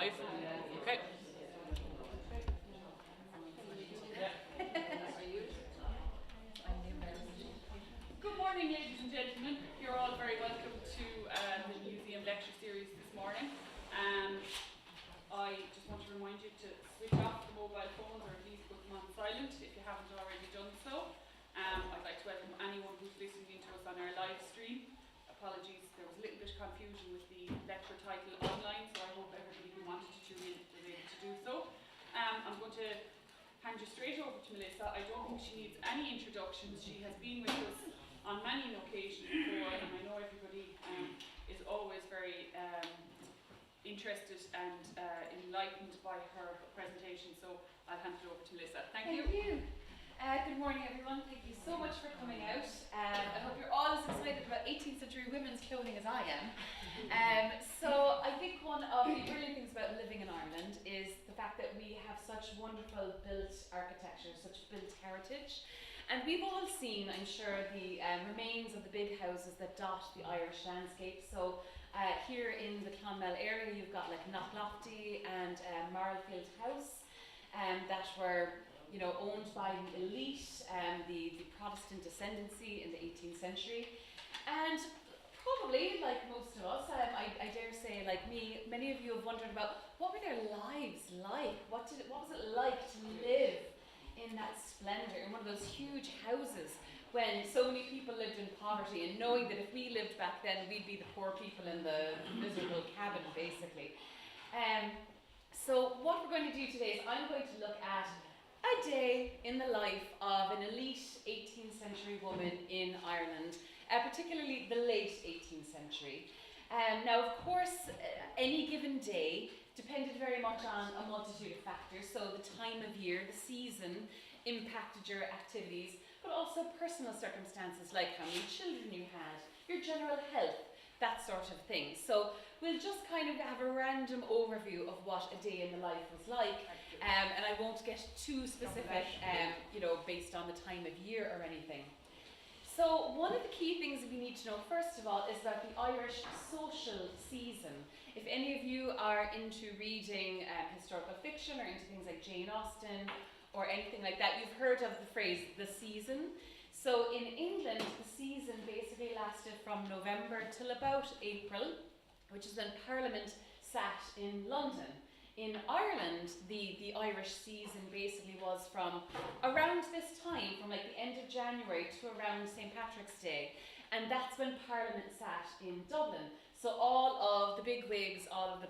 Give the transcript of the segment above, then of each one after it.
live? Okay. Good morning, ladies and gentlemen. You're all very welcome to the museum lecture series this morning. I just want to remind you to switch off the mobile phones, or at least put them on silent if you haven't already done so. I'd like to welcome anyone who's listening to us on our live stream. Apologies, there was a little bit of confusion with the lecture title online, so I hope everybody who wanted to tune in was able to do so. I'm going to hand you straight over to Melissa. I don't think she needs any introductions. She has been with us on many occasions before, and I know everybody is always very interested and enlightened by her presentation, so I'll hand it over to Melissa. Thank you. Good morning, everyone. Thank you so much for coming out. I hope you're all as excited about 18th century women's clothing as I am. So I think one of the brilliant things about living in Ireland is the fact that we have such wonderful built architecture, such built heritage. And we've all seen, I'm sure, the remains of the big houses that dot the Irish landscape. So here in the Clonmel area, you've got like Knocklofty and Marlfield House that were owned by the elite, the Protestant ascendancy in the 18th century. And probably, like most of us, I dare say, like me, many of you have wondered about what were their lives like? What was it like to live in that splendour, in one of those huge houses when so many people lived in poverty, and knowing that if we lived back then, we'd be the poor people in the miserable cabin, basically. So what we're going to do today is I'm going to look at a day in the life of an elite 18th century woman in Ireland, particularly the late 18th century. Now, of course, any given day depended very much on a multitude of factors. So the time of year, the season impacted your activities, but also personal circumstances like how many children you had, your general health, that sort of thing. So we'll just kind of have a random overview of what a day in the life was like, and I won't get too specific, based on the time of year or anything. So one of the key things that we need to know, first of all, is about the Irish social season. If any of you are into reading historical fiction or into things like Jane Austen or anything like that, you've heard of the phrase the season. So in England, the season basically lasted from November till about April, which is when Parliament sat in London. In Ireland, the Irish season basically was from around this time, from like the end of January to around St. Patrick's Day, and that's when Parliament sat in Dublin. So all of the big wigs, all of the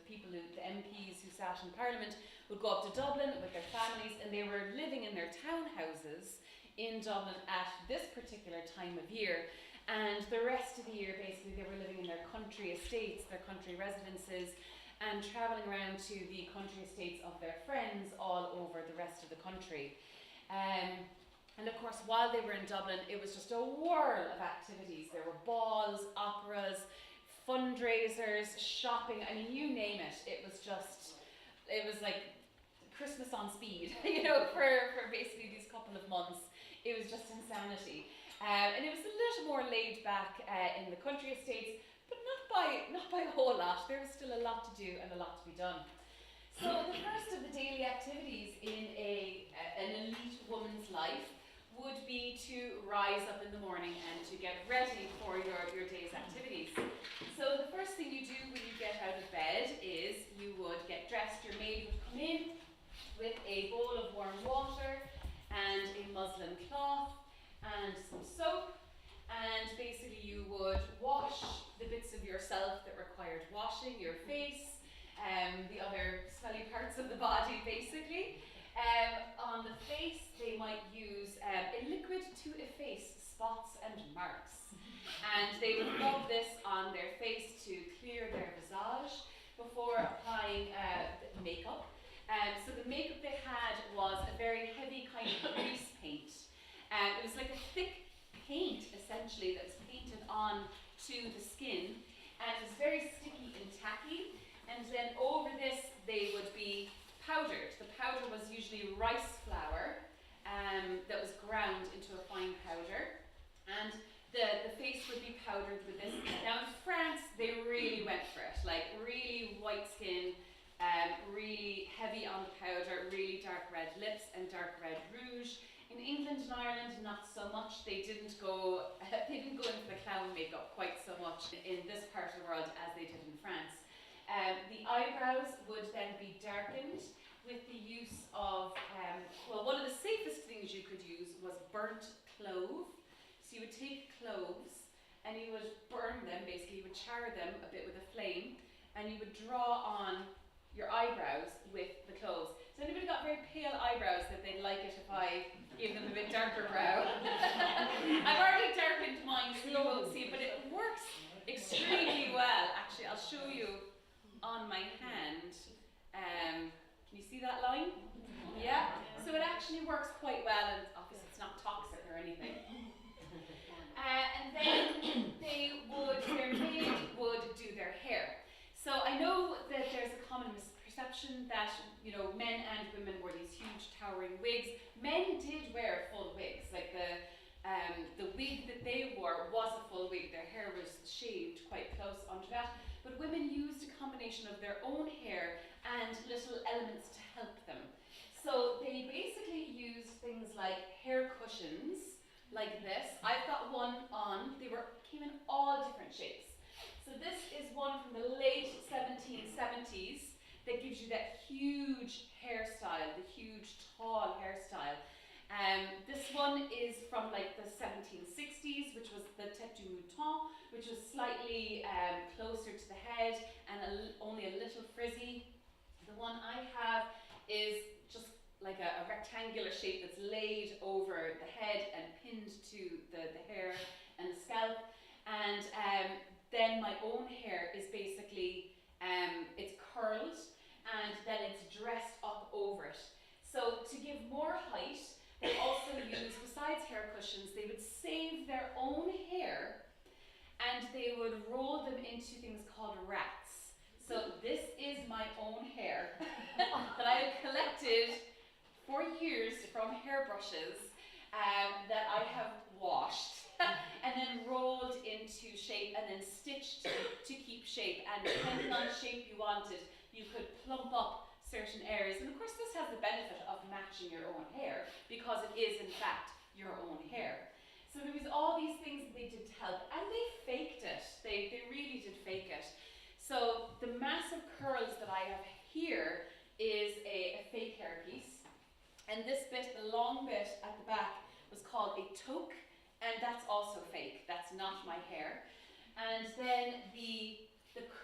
people, the MPs who sat in Parliament would go up to Dublin with their families, and they were living in their townhouses in Dublin at this particular time of year. And the rest of the year, basically, they were living in their country estates, their country residences, and travelling around to the country estates of their friends all over the rest of the country. And of course, while they were in Dublin, it was just a whirl of activities. There were balls, operas, fundraisers, shopping, I mean, you name it. It was like Christmas on speed, for basically these couple of months. It was just insanity. And it was a little more laid back in the country estates, but not by a whole lot. There was still a lot to do and a lot to be done. So the first of the daily activities in an elite woman's life would be to rise up in the morning and to get ready for your day's activities. So the first thing you do when you get out of bed is you would get dressed. Your maid would come in with a bowl of warm water and a muslin cloth and some soap, and basically you would wash the bits of yourself that required washing, your face, the other smelly parts of the body basically. On the face they might use a liquid to efface spots and marks, and they would rub this on their face to clear their visage before applying makeup. So the makeup they had was a very heavy kind of grease paint. It was like a thick paint, essentially, that was painted on to the skin, and it was very sticky and tacky. And then over this, they would be powdered. The powder was usually rice flour that was ground into a fine powder, and the face would be powdered with this. Now in France, they really went for it, like really white skin, really heavy on the powder, really dark red lips and dark red rouge. In England and Ireland, not so much. They didn't go into the clown makeup quite so much in this part of the world as they did in France. The eyebrows would then be darkened with the use of, well, one of the safest things you could use was burnt clove. So you would take cloves and you would burn them, basically you would char them a bit with a flame, and you would draw on your eyebrows with the cloves. So anybody got very pale eyebrows that they'd like it if I gave them a bit darker brow? I've already darkened mine so you won't see it, but it works extremely well. Actually, I'll show you on my hand. Can you see that line? Yeah? So it actually works quite well, and obviously it's not toxic or anything. And then their maid would do their hair. So I know that there's a common misperception that, you know, men and women wore these huge towering wigs. Men did wear full wigs, like the wig that they wore was a full wig. Their hair was shaved quite close onto that. But women used a combination of their own hair and little elements to help them. So they basically used things like hair cushions, like this. I've got one on. They came in all different shapes. So this is one from the late 1770s that gives you that huge hairstyle, the huge tall hairstyle. This one is from like the 1760s, which was the tête du mouton, which was slightly closer to the head and only a little frizzy. The one I have is just like a rectangular shape that's laid over the head and pinned to the hair and the scalp. And then my own hair is basically, it's curled and then it's dressed up over it. So to give more height, they also use, besides hair cushions, they would save their own hair and they would roll them into things called rats. So this is my own hair that I have collected for years from hairbrushes that I have washed and then rolled into shape and then stitched to keep shape. And depending on the shape you wanted, you could plump up certain areas. And of course this has the benefit of matching your own hair because it is in fact your own hair. So there was all these things that they did to help, and they faked it. They really did fake it. So the massive curls that I have here is a fake hair piece. And this bit, the long bit at the back, was called a toque, and that's also fake. That's not my hair. And then the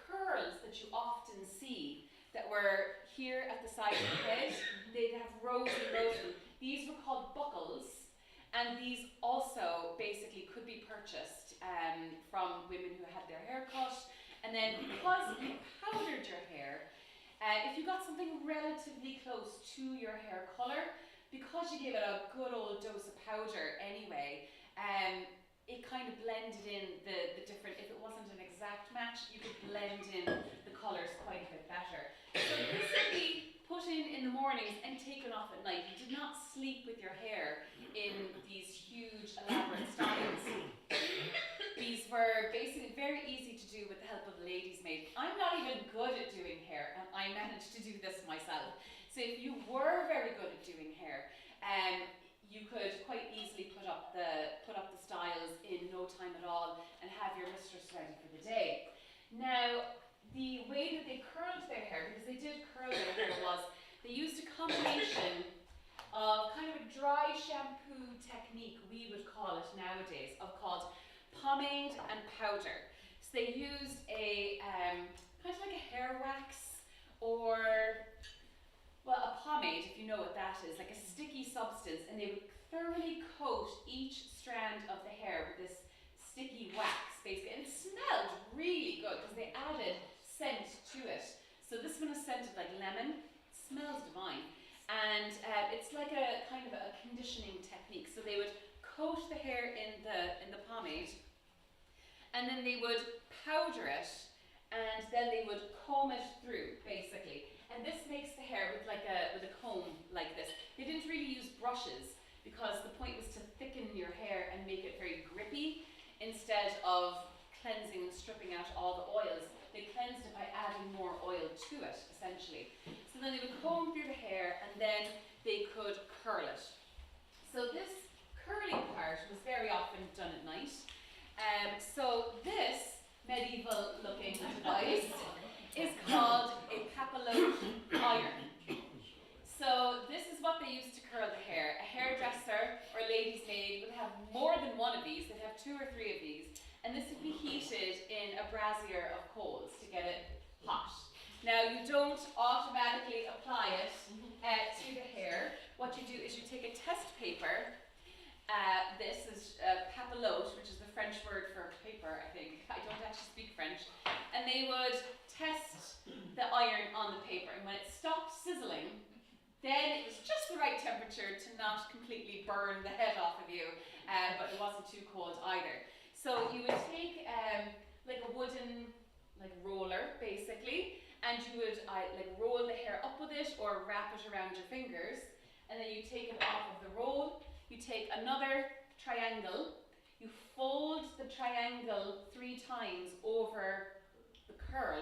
curls that you often see that were here at the side of the head, they'd have rows and rows of them. These were called buckles, and these also basically could be purchased from women who had their hair cut. And then because you powdered your hair, if you got something relatively close to your hair colour, because you gave it a good old dose of powder anyway, it kind of blended in the different, if it wasn't an exact match, you could blend in the colours quite a bit better. So this would be put in the mornings and taken off at night. You did not sleep with your hair in these huge elaborate styles. These were basically very easy to do with the help of the lady's maid. I'm not even good at doing hair, and I managed to do this myself. So if you were very good at doing hair, you could quite easily put up the styles in no time at all and have your mistress ready for the day. Now, the way that they curled their hair, because they did curl their hair, was they used a combination of kind of a dry shampoo technique, we would call it nowadays, called pomade and powder. So they used a kind of like a hair wax, or well, a pomade, if you know what that is, like a sticky substance, and they would thoroughly coat each strand of the hair with this sticky wax, basically. And it smelled really good because they added scent to it. So this one is scented like lemon. It smells divine. And it's like a kind of a conditioning technique. So they would coat the hair in the pomade, and then they would powder it, and then they would comb it through, basically. And this makes the hair with a comb like this. They didn't really use brushes because the point was to thicken your hair and make it very grippy instead of cleansing and stripping out all the oils. They cleansed it by adding adding more oil to it, essentially. So then they would comb through the hair and then they could curl it. So this curling part was very often done at night. So this medieval looking device is called a papillote iron. So this is what they used to curl the hair. A hairdresser or lady's maid would have more than one of these. They'd have 2 or 3 of these. And this would be heated in a brazier of coals to get it hot. Now you don't automatically apply it to the hair. What you do is you take a test paper. This is papillote, which is the French word for paper, I think. I don't actually speak French. And they would test the iron on the paper. And when it stopped sizzling, then it was just the right temperature to not completely burn the head off of you, but it wasn't too cold either. So you would take like a wooden roller, basically, and you would roll the hair up with it or wrap it around your fingers, and then you take it off of the roll. You take another triangle, you fold the triangle 3 times over the curl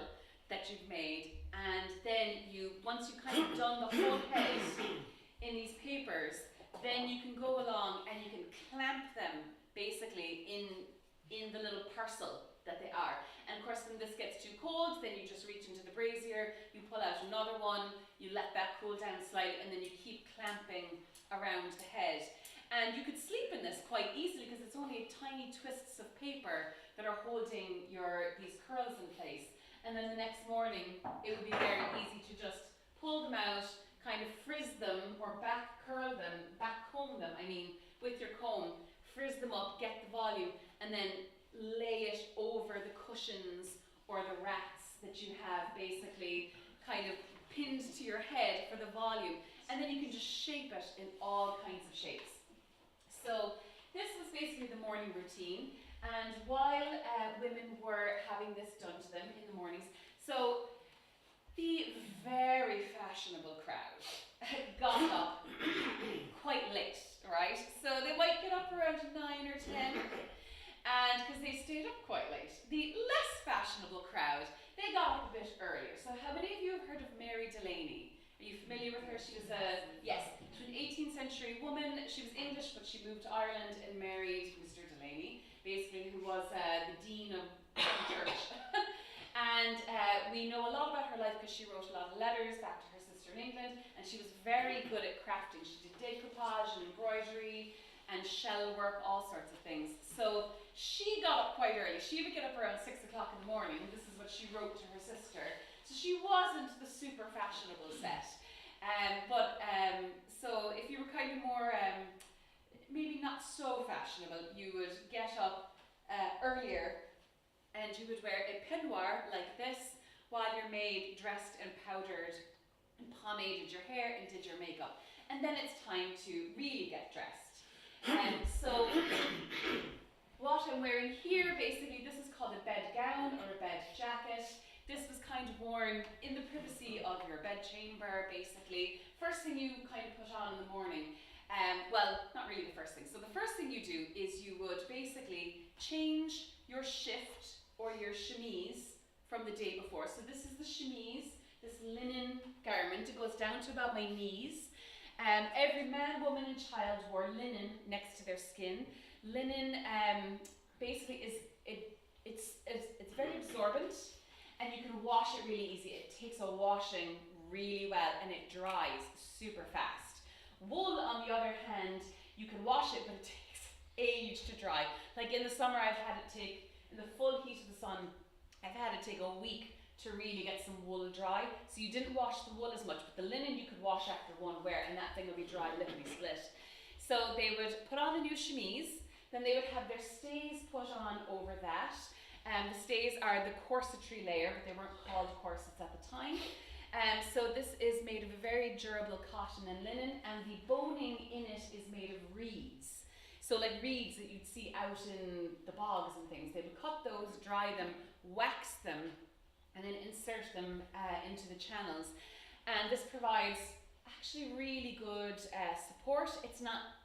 that you've made, and then once you've kind of done the whole head in these papers, then you can go along and you can clamp them basically in the little parcel that they are. And of course when this gets too cold, then you just reach into the brazier, you pull out another one, you let that cool down slightly, and then you keep clamping around the head. And you could sleep in this quite easily because it's only tiny twists of paper that are holding these curls in place. And then the next morning, it would be very easy to just pull them out, kind of frizz them or back comb them, with your comb, frizz them up, get the volume, and then lay it over the cushions or the rats that you have basically kind of pinned to your head for the volume. And then you can just shape it in all kinds of shapes. So this was basically the morning routine. And while women were having this done to them in the mornings, so the very fashionable crowd got up quite late, right? So they might get up around 9 or 10, and because they stayed up quite late. The less fashionable crowd, they got up a bit earlier. So how many of you have heard of Mary Delaney? Are you familiar with her? She was an 18th century woman. She was English, but she moved to Ireland and married Mr. Delaney, basically, who was the dean of the church. And we know a lot about her life because she wrote a lot of letters back to her sister in England, and she was very good at crafting. She did decoupage and embroidery and shell work, all sorts of things. So she got up quite early. She would get up around 6 o'clock in the morning. This is what she wrote to her sister. So she wasn't the super fashionable set. So if you were kind of more, maybe not so fashionable, you would get up earlier and you would wear a peignoir like this while your maid dressed and powdered and pomaded your hair and did your makeup. And then it's time to really get dressed. So what I'm wearing here, basically, this is called a bed gown or a bed jacket. This was kind of worn in the privacy of your bedchamber, basically. First thing you kind of put on in the morning. Well, not really the first thing. So the first thing you do is you would basically change your shift or your chemise from the day before. So this is the chemise, this linen garment. It goes down to about my knees. Every man, woman and child wore linen next to their skin. Linen basically it's very absorbent, and you can wash it really easy. It takes a washing really well and it dries super fast. Wool, on the other hand, you can wash it, but it takes age to dry. Like in the summer, I've had it take, in the full heat of the sun, I've had it take a week to really get some wool dry. So you didn't wash the wool as much, but the linen you could wash after one wear, and that thing will be dry, literally split. So they would put on a new chemise, then they would have their stays put on over that. The stays are the corsetry layer, but they weren't called corsets at the time. So this is made of a very durable cotton and linen, and the boning in it is made of reeds. So like reeds that you'd see out in the bogs and things. They would cut those, dry them, wax them, and then insert them into the channels. And this provides actually really good support. It's not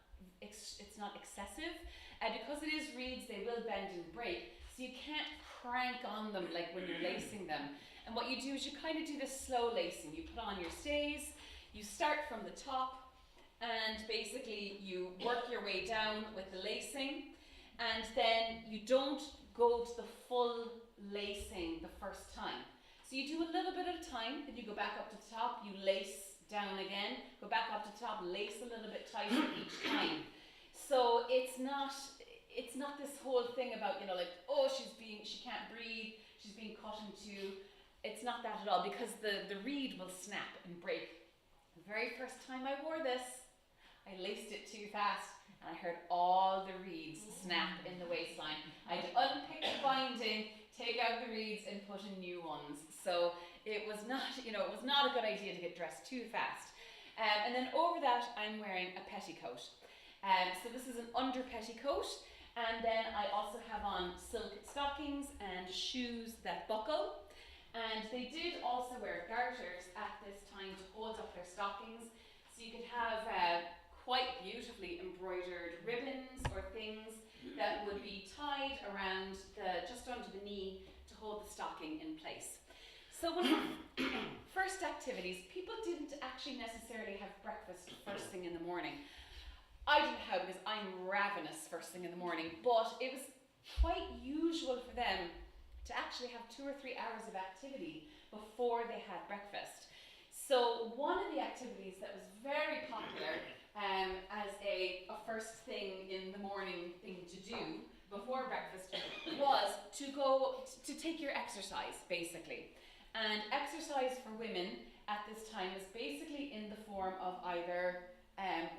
excessive. Because it is reeds, they will bend and break. So you can't crank on them like when you're lacing them. And what you do is you kind of do this slow lacing. You put on your stays, you start from the top, and basically you work your way down with the lacing, and then you don't go to the full lacing the first time. So you do a little bit at a time, then you go back up to the top, you lace down again, go back up to the top, lace a little bit tighter each time. So it's not this whole thing about, you know, like, oh, she can't breathe, she's being cut in two. It's not that at all, because the reed will snap and break. The very first time I wore this, I laced it too fast, and I heard all the reeds snap in the waistline. I had to unpick the binding, take out the reeds, and put in new ones. So it was not, you know, it was not a good idea to get dressed too fast. And then over that, I'm wearing a petticoat. So this is an under petticoat, and then I also have on silk stockings and shoes that buckle. And they did also wear garters at this time to hold up their stockings, so you could have quite beautifully embroidered ribbons or things that would be tied around just under the knee to hold the stocking in place. So one of the first activities, people didn't actually necessarily have breakfast first thing in the morning. I didn't have, because I'm ravenous first thing in the morning, but it was quite usual for them to actually have 2 or 3 hours of activity before they had breakfast. So one of the activities that was very popular as a first thing in the morning thing to do before breakfast was to take your exercise, basically. And exercise for women at this time was basically in the form of either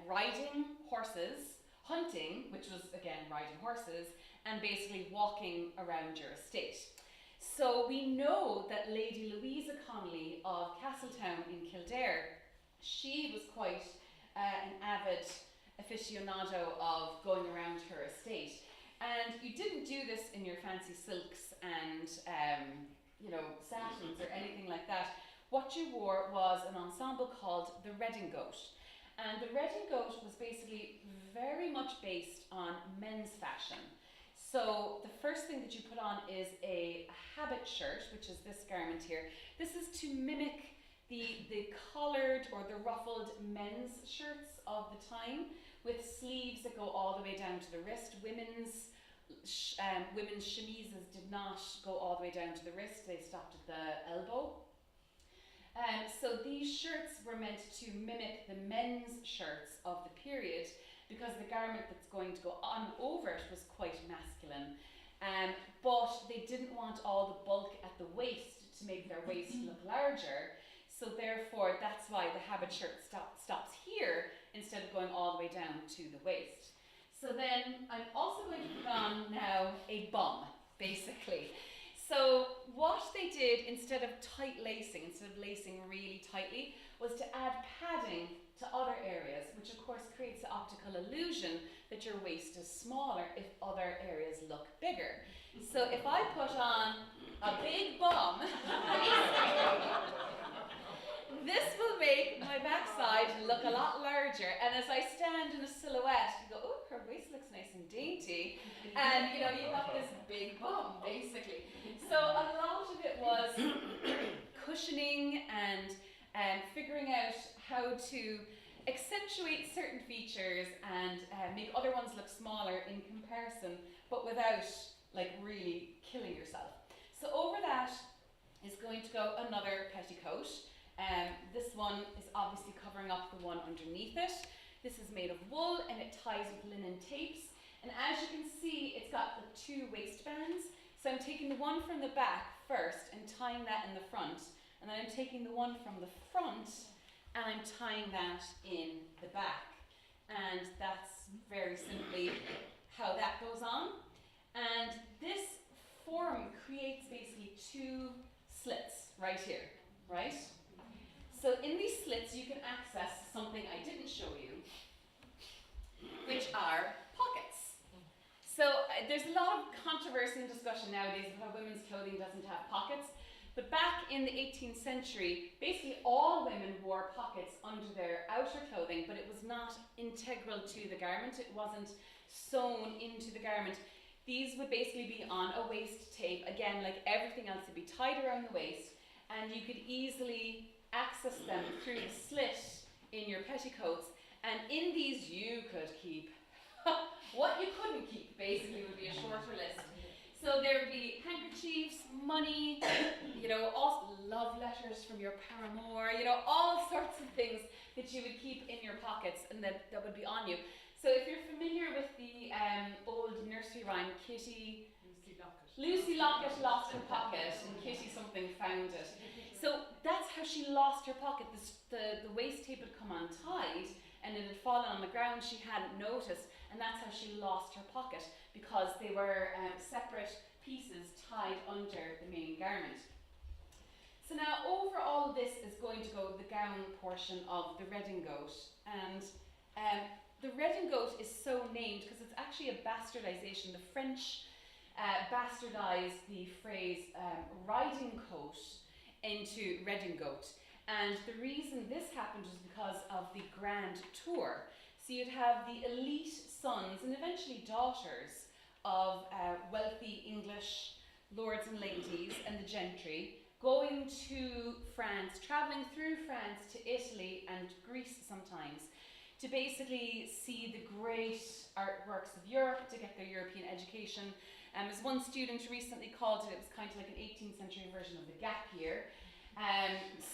riding horses, hunting, which was again riding horses, and basically walking around your estate. So we know that Lady Louisa Connolly of Castletown in Kildare, she was quite an avid aficionado of going around her estate. And you didn't do this in your fancy silks and satins or anything like that. What you wore was an ensemble called the redingote. And the redingote was basically very much based on men's fashion. So the first thing that you put on is a habit shirt, which is this garment here. This is to mimic the collared or the ruffled men's shirts of the time, with sleeves that go all the way down to the wrist. Women's chemises did not go all the way down to the wrist, they stopped at the elbow. So these shirts were meant to mimic the men's shirts of the period, because the garment that's going to go on over it was quite masculine. But they didn't want all the bulk at the waist to make their waist look larger, so therefore that's why the habit shirt stops here instead of going all the way down to the waist. So then I'm also going to put on now a bum, basically. So what they did, instead of tight lacing, instead of lacing really tightly, was to add padding to other areas, which of course creates the optical illusion that your waist is smaller if other areas look bigger. So if I put on a big bum, this will make my backside look a lot larger, and as I stand in a silhouette, you go, oh, her waist looks nice and dainty, and you got this big bum, basically. So a lot of it was cushioning and figuring out how to accentuate certain features and make other ones look smaller in comparison, but without like really killing yourself. So over that is going to go another petticoat. This one is obviously covering up the one underneath it. This is made of wool and it ties with linen tapes. And as you can see, it's got the 2 waistbands. So I'm taking the one from the back first and tying that in the front. And then I'm taking the one from the front and I'm tying that in the back. And that's very simply how that goes on. And this form creates basically 2 slits right here, right? So in these slits you can access something I didn't show you, which are pockets. So there's a lot of controversy and discussion nowadays about how women's clothing doesn't have pockets. But back in the 18th century, basically all women wore pockets under their outer clothing, but it was not integral to the garment. It wasn't sewn into the garment. These would basically be on a waist tape, again, like everything else, would be tied around the waist, and you could easily access them through the slit in your petticoats, and in these you could keep what you couldn't keep, basically, would be a shorter list. So there would be handkerchiefs, money, you know, all love letters from your paramour, you know, all sorts of things that you would keep in your pockets and that would be on you. So if you're familiar with the old nursery rhyme, Lucy Locket lost her pocket and Kitty something found it. So that's how she lost her pocket. The waist tape had come untied and it had fallen on the ground. She hadn't noticed, and that's how she lost her pocket, because they were separate pieces tied under the main garment. So now over all of this is going to go the gown portion of the redingote, and the redingote is so named because it's actually a bastardization. The French bastardized the phrase riding coat into redingote. And the reason this happened was because of the Grand Tour. So you'd have the elite sons and eventually daughters of wealthy English lords and ladies and the gentry going to France, travelling through France to Italy and Greece sometimes, to basically see the great artworks of Europe, to get their European education. As one student recently called it, it was kind of like an 18th century version of the gap year.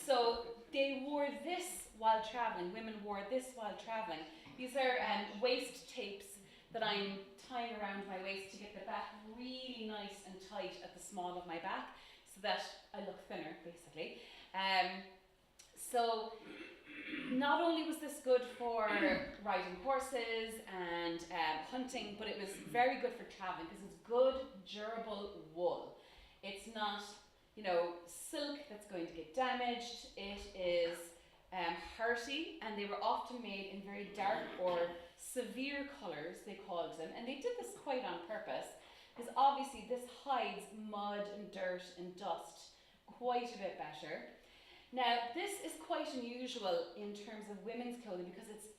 So they wore this while travelling, women wore this while travelling. These are waist tapes that I'm tying around my waist to get the back really nice and tight at the small of my back, so that I look thinner, basically. So not only was this good for riding horses and hunting, but it was very good for travelling because it's good, durable wool. It's not, you know, silk that's going to get damaged. It is hearty, and they were often made in very dark or severe colours, they called them, and they did this quite on purpose because obviously this hides mud and dirt and dust quite a bit better. Now this is quite unusual in terms of women's clothing because it's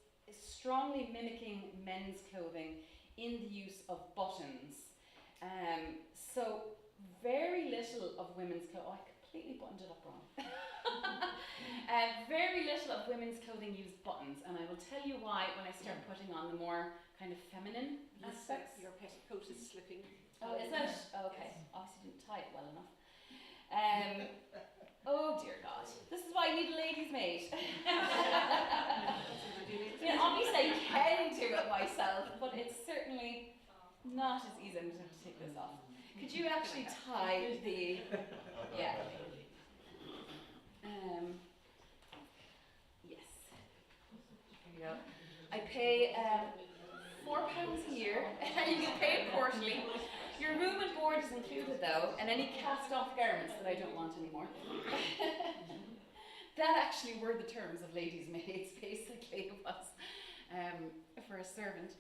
strongly mimicking men's clothing in the use of buttons. So very little of women's clothing, I completely buttoned it up wrong. Very little of women's clothing use buttons, and I will tell you why when I start putting on the more kind of feminine aspects. Your petticoat is slipping. Oh, is it? Okay, obviously didn't tie it well enough. Oh dear God, this is why I need a lady's maid. Yeah, obviously I can do it myself, but it's certainly not as easy. I'm going to have to take this off. Could you actually tie the, yeah. Yes. There you go. I pay £4 a year, and you can pay it quarterly. Your room and board is included though, and any cast off garments that I don't want anymore. That actually were the terms of ladies' maids, basically. It was for a servant.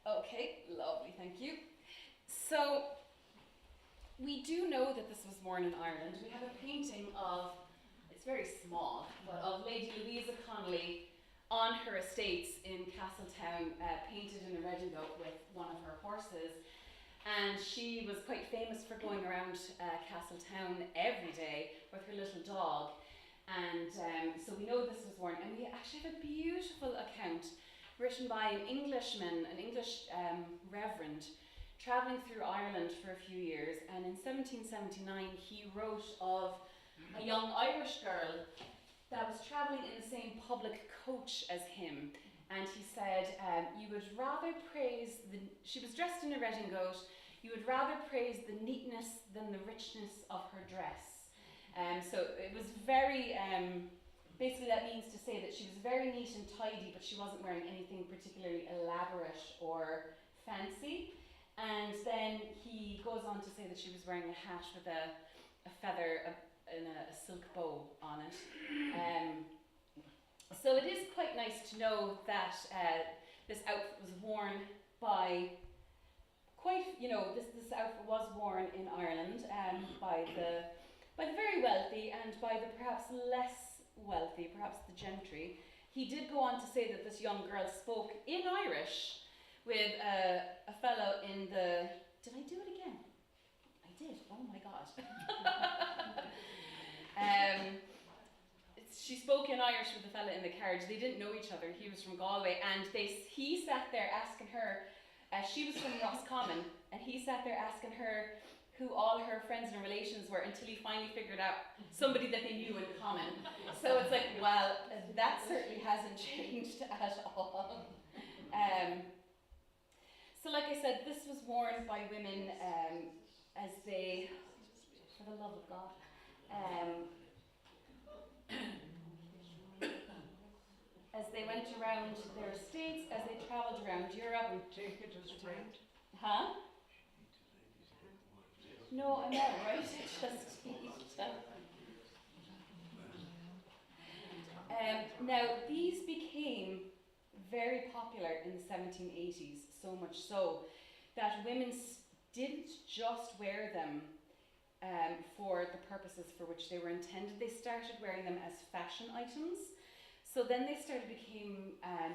Okay, lovely, thank you. So, we do know that this was worn in Ireland. We have a painting of, it's very small, but of Lady Louisa Connolly on her estates in Castletown, painted in a redingote with one of her horses. And she was quite famous for going around Castletown every day with her little dog. And so we know this was worn. And we actually have a beautiful account written by an Englishman, an English reverend, travelling through Ireland for a few years. And in 1779 he wrote of a young Irish girl that was travelling in the same public coach as him. And he said, you would rather praise she was dressed in a redingote, you would rather praise the neatness than the richness of her dress. So it was very, basically that means to say that she was very neat and tidy, but she wasn't wearing anything particularly elaborate or fancy. And then he goes on to say that she was wearing a hat with a feather and a silk bow on it. So it is quite nice to know that this outfit was worn by quite, you know, this outfit was worn in Ireland by the very wealthy and by the perhaps less wealthy, perhaps the gentry. He did go on to say that this young girl spoke in Irish with a fellow in the did I do it again? I did, oh my God. She spoke in Irish with the fella in the carriage. They didn't know each other. He was from Galway, and he sat there asking her, she was from Roscommon, and he sat there asking her who all her friends and relations were until he finally figured out somebody that they knew in common. So it's like, well, that certainly hasn't changed at all. So like I said, this was worn by women as they, for the love of God, as they went around their estates, as they travelled around Europe. Take it as a friend. Huh? No, I know, right? Now, these became very popular in the 1780s, so much so that women didn't just wear them for the purposes for which they were intended. They started wearing them as fashion items. So then they started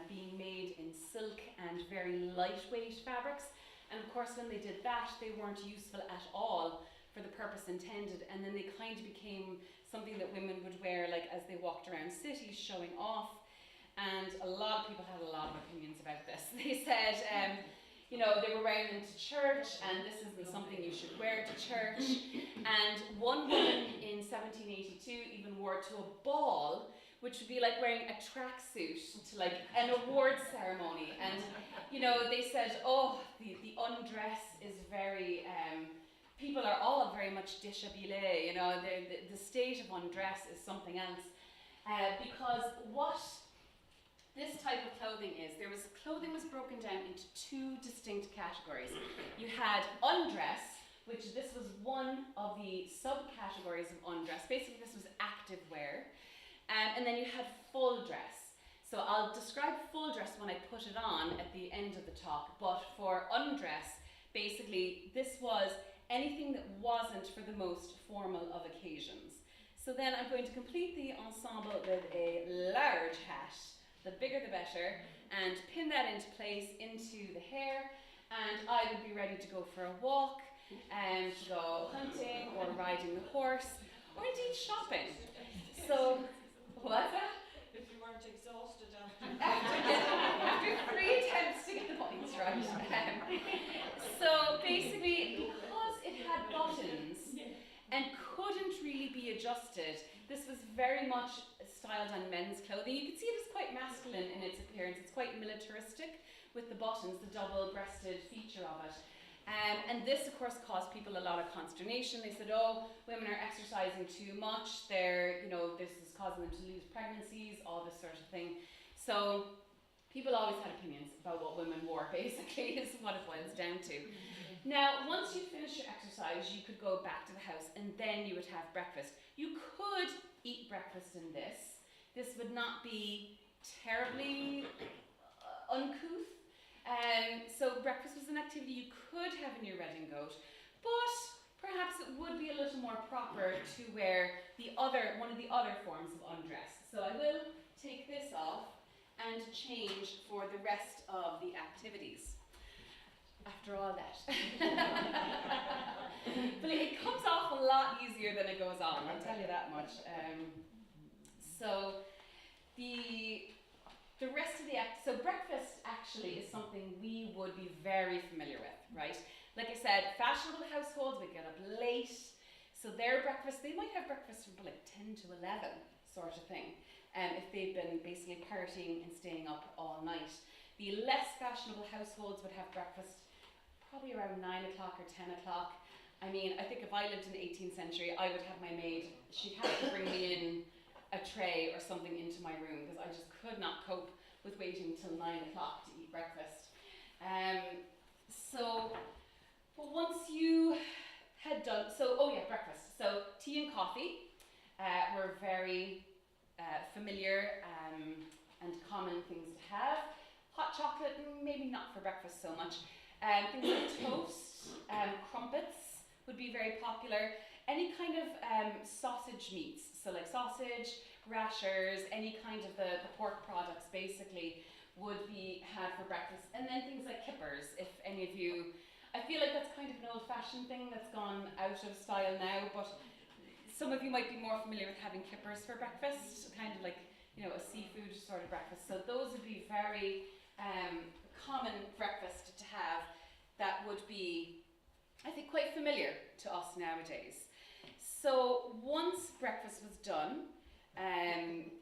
being made in silk and very lightweight fabrics. And of course, when they did that, they weren't useful at all for the purpose intended. And then they kind of became something that women would wear like as they walked around cities showing off. And a lot of people had a lot of opinions about this. They said, you know, they were wearing them to church, and this isn't something you should wear to church. And one woman in 1782 even wore it to a ball, which would be like wearing a tracksuit to like an awards ceremony. And, you know, they said, oh, the undress is very, people are all very much dishabillé, you know, the state of undress is something else. Because what this type of clothing is, clothing was broken down into two distinct categories. You had undress, which this was one of the subcategories of undress. Basically, this was active wear. And then you had full dress. So I'll describe full dress when I put it on at the end of the talk, but for undress, basically this was anything that wasn't for the most formal of occasions. So then I'm going to complete the ensemble with a large hat, the bigger the better, and pin that into place into the hair, and I would be ready to go for a walk, and to go hunting or riding the horse, or indeed shopping. So, what's that? If you weren't exhausted After 3 attempts to get the points right. So basically, because it had buttons and couldn't really be adjusted, this was very much styled on men's clothing. You can see it is quite masculine in its appearance. It's quite militaristic with the buttons, the double-breasted feature of it. And this, of course, caused people a lot of consternation. They said, oh, women are exercising too much. This is causing them to lose pregnancies, all this sort of thing. So people always had opinions about what women wore, basically, is what it boils down to. Now, once you finish your exercise, you could go back to the house and then you would have breakfast. You could eat breakfast in this. This would not be terribly uncouth. So breakfast was an activity you could have in your wedding coat, but perhaps it would be a little more proper to wear one of the other forms of undress. So I will take this off and change for the rest of the activities. After all that. But it comes off a lot easier than it goes on, I'll tell you that much. So the rest of so breakfast actually is something we would be very familiar with, right? Like I said, fashionable households would get up late, so their breakfast, they might have breakfast from like 10 to 11 sort of thing, if they've been basically partying and staying up all night. The less fashionable households would have breakfast probably around 9 o'clock or 10 o'clock. I mean, I think if I lived in the 18th century, I would have my maid, she'd have to bring me in a tray or something into my room because I just could not cope with waiting till 9 o'clock to eat breakfast. But once you had done, breakfast. So tea and coffee were very familiar and common things to have. Hot chocolate, maybe not for breakfast so much. Things like toast, crumpets would be very popular. Any kind of sausage meats, so like sausage, rashers, any kind of the pork products basically would be had for breakfast. And then things like kippers, if any of you, I feel like that's kind of an old-fashioned thing that's gone out of style now, but some of you might be more familiar with having kippers for breakfast, kind of like, you know, a seafood sort of breakfast. So those would be very common breakfast to have that would be, I think, quite familiar to us nowadays. So once breakfast was done, and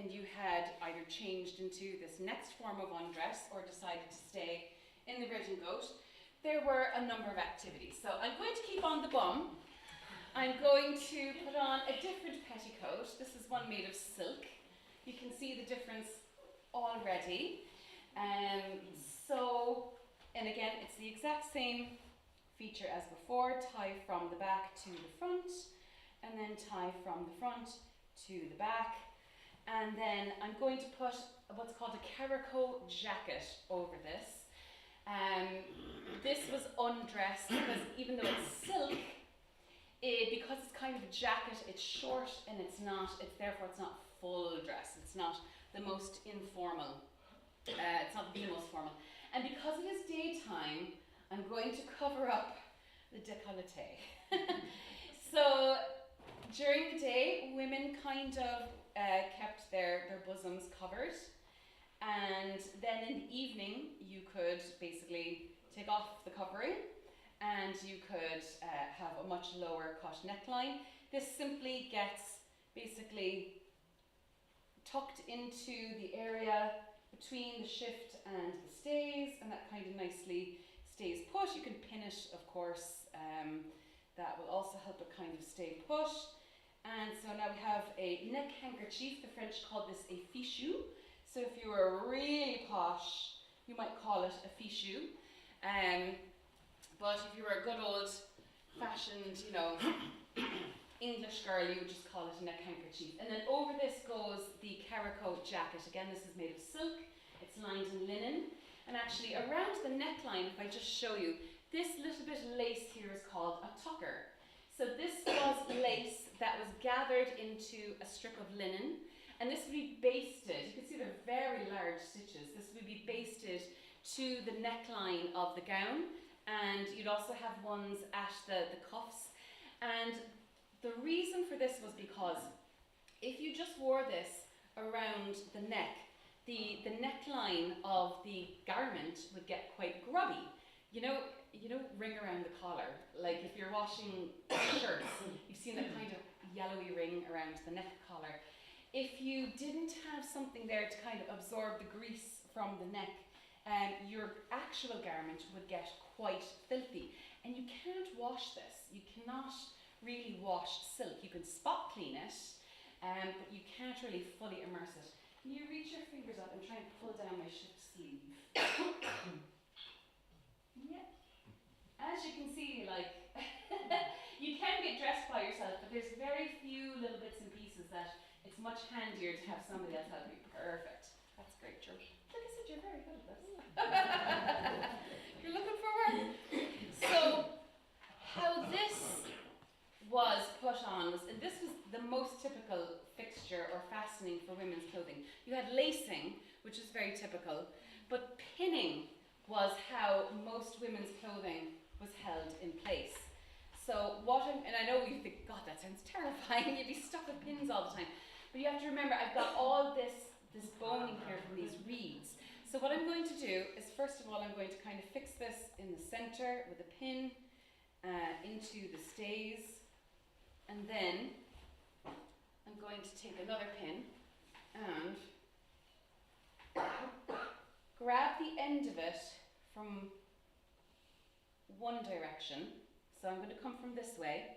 you had either changed into this next form of undress or decided to stay in the red and goat, there were a number of activities. So I'm going to keep on the bum. I'm going to put on a different petticoat. This is one made of silk. You can see the difference already. And again, it's the exact same feature as before. Tie from the back to the front, and then tie from the front to the back. And then I'm going to put what's called a caraco jacket over this. This was undressed because even though it's silk, because it's kind of a jacket, it's short and therefore it's not full dress. It's not the most informal. It's not the most formal. And because it is daytime, I'm going to cover up the décolleté. So during the day, women kind of kept their bosoms covered, and then in the evening you could basically take off the covering and you could have a much lower cut neckline. This simply gets basically tucked into the area between the shift and the stays, and that kind of nicely stays put. You can pin it, of course, that will also help it kind of stay put. And so now we have a neck handkerchief. The French called this a fichu. So if you were really posh, you might call it a fichu. But if you were a good old fashioned, you know, English girl, you would just call it a neck handkerchief. And then over this goes the caraco jacket. Again, this is made of silk. It's lined in linen. And actually around the neckline, if I just show you, this little bit of lace here is called a tucker. So this was lace that was gathered into a strip of linen, and this would be basted. You can see they're very large stitches. This would be basted to the neckline of the gown, and you'd also have ones at the cuffs. And the reason for this was because if you just wore this around the neck, the neckline of the garment would get quite grubby. You know, ring around the collar. Like if you're washing shirts, you've seen that kind of yellowy ring around the neck collar. If you didn't have something there to kind of absorb the grease from the neck, your actual garment would get quite filthy. And you can't wash this. You cannot really wash silk. You can spot clean it, but you can't really fully immerse it. Can you reach your fingers up and try and pull down my shift sleeve? Yeah. As you can see, like, you can get dressed by yourself, but there's very few little bits and pieces that it's much handier to have somebody else help you. Perfect. That's great, George. Like I said, you're very good at this. You're looking for work. So, how this was put on was, and this was the most typical fixture or fastening for women's clothing. You had lacing, which is very typical, but pinning was how most women's clothing was held in place. So and I know you think, God, that sounds terrifying, you'd be stuck with pins all the time. But you have to remember, I've got all this boning here from these reeds. So what I'm going to do is, first of all, I'm going to kind of fix this in the center with a pin into the stays. And then I'm going to take another pin and grab the end of it from one direction. So I'm going to come from this way,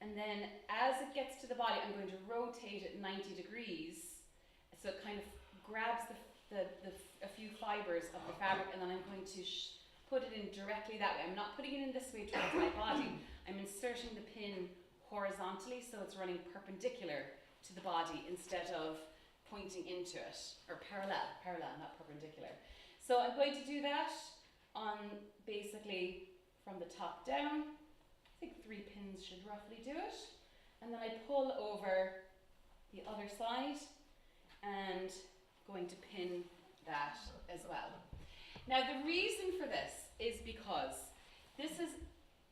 and then as it gets to the body, I'm going to rotate it 90 degrees so it kind of grabs a few fibers of the fabric, and then I'm going to put it in directly that way. I'm not putting it in this way towards my body. I'm inserting the pin horizontally so it's running perpendicular to the body instead of pointing into it, or parallel, not perpendicular. So I'm going to do that on basically from the top down. I think 3 pins should roughly do it. And then I pull over the other side and going to pin that as well. Now the reason for this is because this is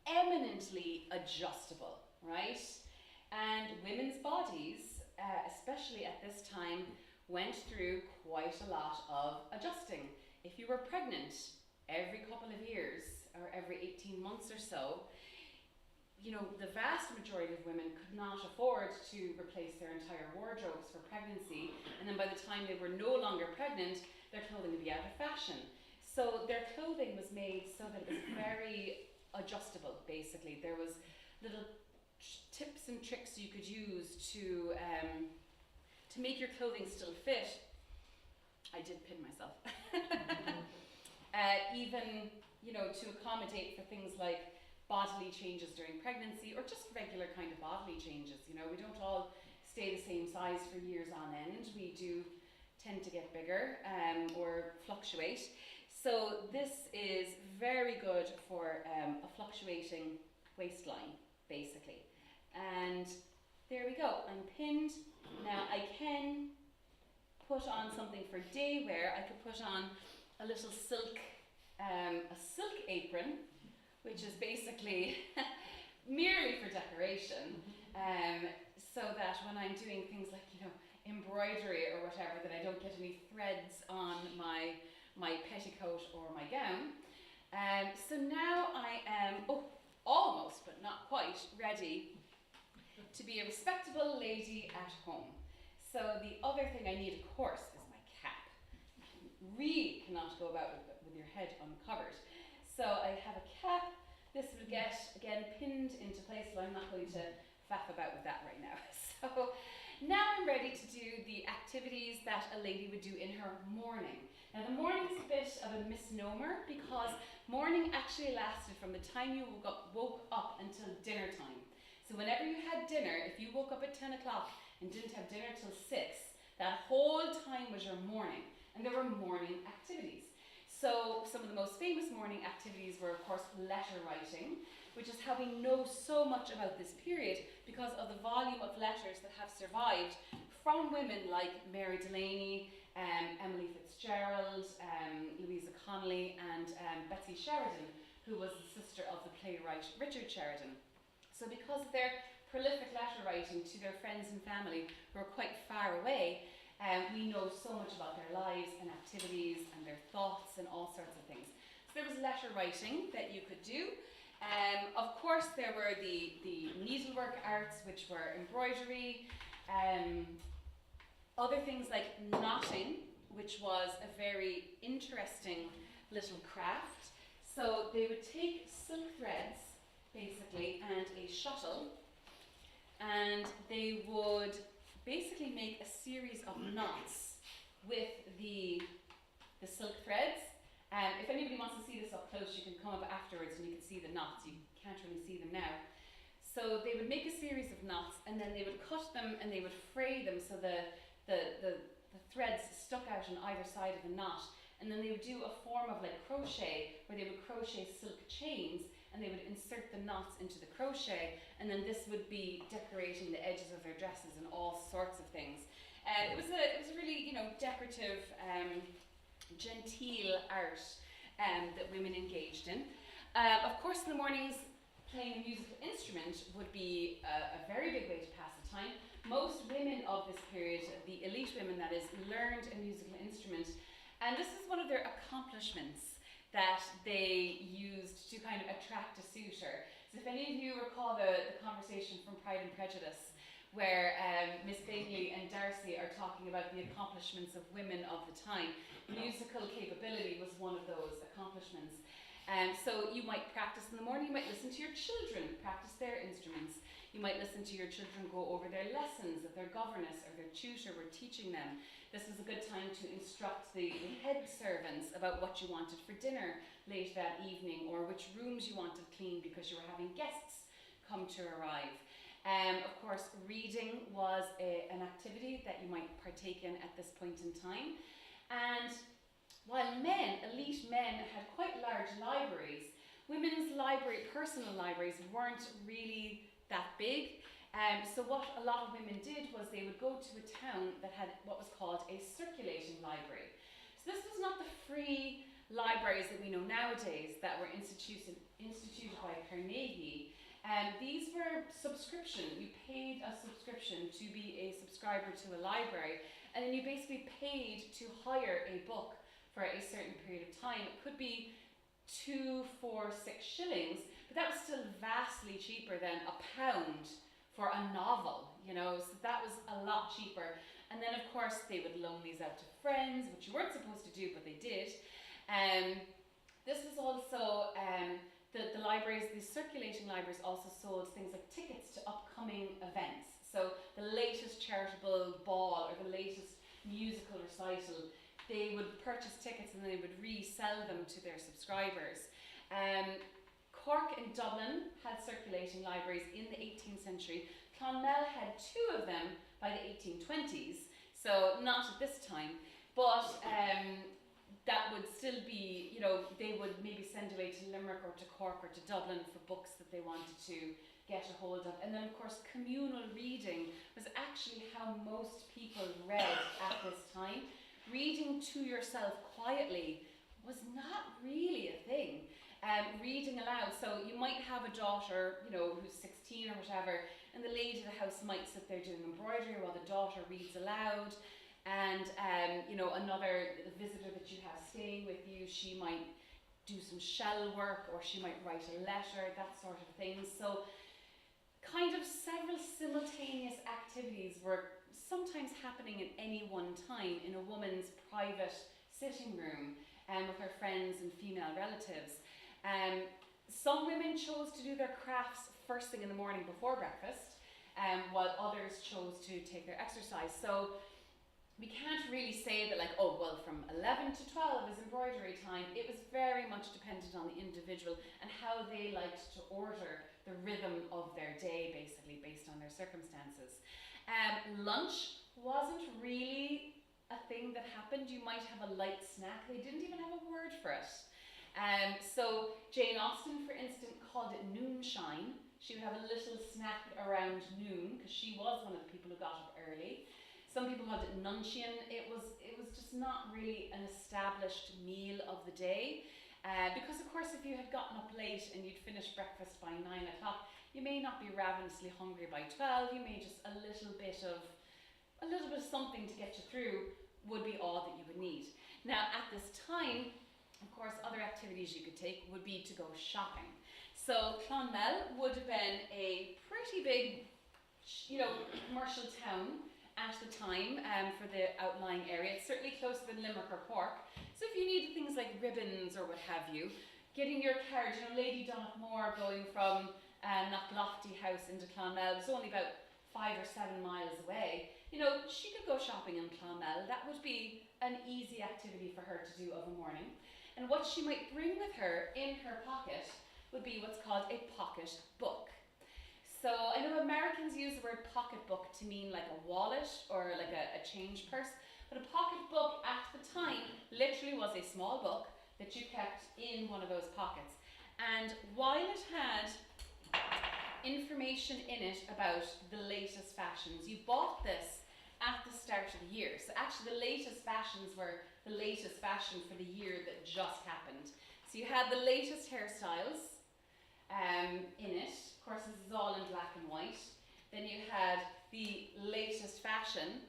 eminently adjustable, right? And women's bodies, especially at this time, went through quite a lot of adjusting. If you were pregnant every couple of years or every 18 months or so, you know, the vast majority of women could not afford to replace their entire wardrobes for pregnancy, and then by the time they were no longer pregnant, their clothing would be out of fashion. So their clothing was made so that it was very adjustable, basically. There was little tips and tricks you could use to make your clothing still fit. I did pin myself. Even, you know, to accommodate for things like bodily changes during pregnancy, or just regular kind of bodily changes. You know, we don't all stay the same size for years on end. We do tend to get bigger or fluctuate. So this is very good for a fluctuating waistline, basically. And there we go, I'm pinned. Now I can put on something for day wear. I could put on a little silk apron, which is basically merely for decoration, so that when I'm doing things like, you know, embroidery or whatever, that I don't get any threads on my petticoat or my gown. So now I am, almost, but not quite, ready to be a respectable lady at home. So the other thing I need, of course, is my cap. You really cannot go about with your head uncovered. So I have a cap. This will get, again, pinned into place, so I'm not going to faff about with that right now. So now I'm ready to do the activities that a lady would do in her morning. Now the morning is a bit of a misnomer, because morning actually lasted from the time you woke up until dinner time. So whenever you had dinner, if you woke up at 10 o'clock and didn't have dinner till 6, that whole time was your morning, and there were morning activities. So some of the most famous morning activities were, of course, letter writing, which is how we know so much about this period, because of the volume of letters that have survived from women like Mary Delaney, Emily Fitzgerald, Louisa Connolly, and Betsy Sheridan, who was the sister of the playwright Richard Sheridan. So because of their prolific letter writing to their friends and family who are quite far away, we know so much about their lives and activities and their thoughts and all sorts of things. So there was letter writing that you could do. Of course, there were the needlework arts, which were embroidery, other things like knotting, which was a very interesting little craft. So they would take silk threads, basically, and a shuttle, and they would basically make a series of knots with the silk threads. If anybody wants to see this up close, you can come up afterwards and you can see the knots. You can't really see them now. So they would make a series of knots, and then they would cut them and they would fray them so the threads stuck out on either side of the knot. And then they would do a form of like crochet, where they would crochet silk chains, and they would insert the knots into the crochet, and then this would be decorating the edges of their dresses and all sorts of things. It was a really, you know, decorative, genteel art that women engaged in. Of course, in the mornings, playing a musical instrument would be a very big way to pass the time. Most women of this period, the elite women that is, learned a musical instrument, and this is one of their accomplishments that they used to kind of attract a suitor. So if any of you recall the conversation from Pride and Prejudice, where Miss Bagley and Darcy are talking about the accomplishments of women of the time, musical capability was one of those accomplishments. So you might practice in the morning, you might listen to your children practice their instruments. You might listen to your children go over their lessons that their governess or their tutor were teaching them. This was a good time to instruct the head servants about what you wanted for dinner late that evening, or which rooms you wanted cleaned because you were having guests come to arrive. Of course, reading was an activity that you might partake in at this point in time. And while men, elite men, had quite large libraries, women's personal libraries weren't really that big. So what a lot of women did was they would go to a town that had what was called a circulating library. So this was not the free libraries that we know nowadays that were instituted instituted by Carnegie. These were subscription. You paid a subscription to be a subscriber to a library, and then you basically paid to hire a book for a certain period of time. It could be 2, 4, 6 shillings, but that was still vastly cheaper than £1 for a novel, you know, so that was a lot cheaper. And then of course they would loan these out to friends, which you weren't supposed to do, but they did. This was also the libraries, the circulating libraries also sold things like tickets to upcoming events. So the latest charitable ball or the latest musical recital, they would purchase tickets and they would resell them to their subscribers. Cork and Dublin had circulating libraries in the 18th century. Clonmel had 2 of them by the 1820s, so not at this time, but that would still be, you know, they would maybe send away to Limerick or to Cork or to Dublin for books that they wanted to get a hold of. And then of course communal reading was actually how most people read at this time. Reading to yourself quietly was not really a thing. Reading aloud, so you might have a daughter, you know, who's 16 or whatever, and the lady of the house might sit there doing embroidery while the daughter reads aloud. And you know, another visitor that you have staying with you, she might do some shell work or she might write a letter, that sort of thing. So kind of several simultaneous activities were sometimes happening at any one time in a woman's private sitting room with her friends and female relatives. Some women chose to do their crafts first thing in the morning before breakfast, while others chose to take their exercise. So we can't really say that like, oh, well, from 11 to 12 is embroidery time. It was very much dependent on the individual and how they liked to order the rhythm of their day, basically, based on their circumstances. Lunch wasn't really a thing that happened. You might have a light snack. They didn't even have a word for it. So Jane Austen, for instance, called it noonshine. She would have a little snack around noon because she was one of the people who got up early. Some people called it nuncheon. It was just not really an established meal of the day. Because of course if you had gotten up late and you'd finished breakfast by 9 o'clock, you may not be ravenously hungry by 12, you may just a little bit of something to get you through would be all that you would need. Now at this time, of course, other activities you could take would be to go shopping. So Clonmel would have been a pretty big, you know, commercial town at the time for the outlying area. It's certainly closer than Limerick or Cork. So if you needed things like ribbons or what have you, getting your carriage, you know, Lady Donoughmore going from Knocklofty House into Clonmel was only about 5 or 7 miles away. You know, she could go shopping in Clonmel. That would be an easy activity for her to do of a morning. And what she might bring with her in her pocket would be what's called a pocket book. So I know Americans use the word pocketbook to mean like a wallet or like a change purse, but a pocketbook at the time literally was a small book that you kept in one of those pockets. And while it had information in it about the latest fashions, you bought this at the start of the year. So actually the latest fashions were the latest fashion for the year that just happened. So you had the latest hairstyles in it. Of course, this is all in black and white. Then you had the latest fashion,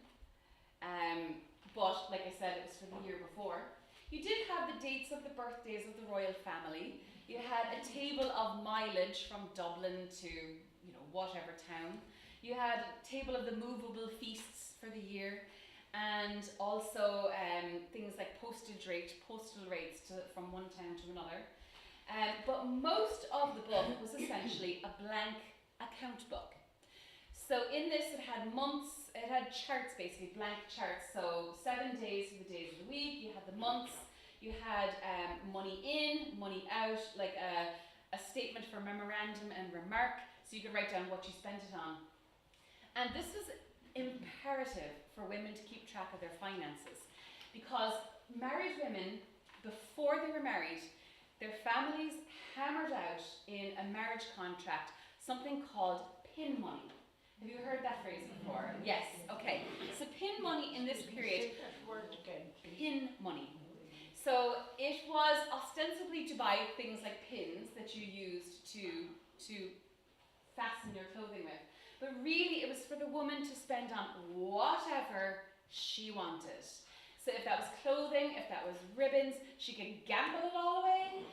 but like I said, it was for the year before. You did have the dates of the birthdays of the royal family. You had a table of mileage from Dublin to, you know, whatever town. You had a table of the movable feasts for the year, and also things like postal rates from one town to another. But most of the book was essentially a blank account book. So in this it had months, it had charts basically, blank charts. So 7 days for the days of the week, you had the months, you had money in, money out, like a statement for memorandum and remark, so you could write down what you spent it on. And this was imperative for women to keep track of their finances, because married women, before they were married, their families hammered out in a marriage contract something called pin money. Have you heard that phrase before? Yes, okay. So pin money in this period, pin money. So it was ostensibly to buy things like pins that you use in your clothing with. But really, it was for the woman to spend on whatever she wanted. So if that was clothing, if that was ribbons, she could gamble it all away.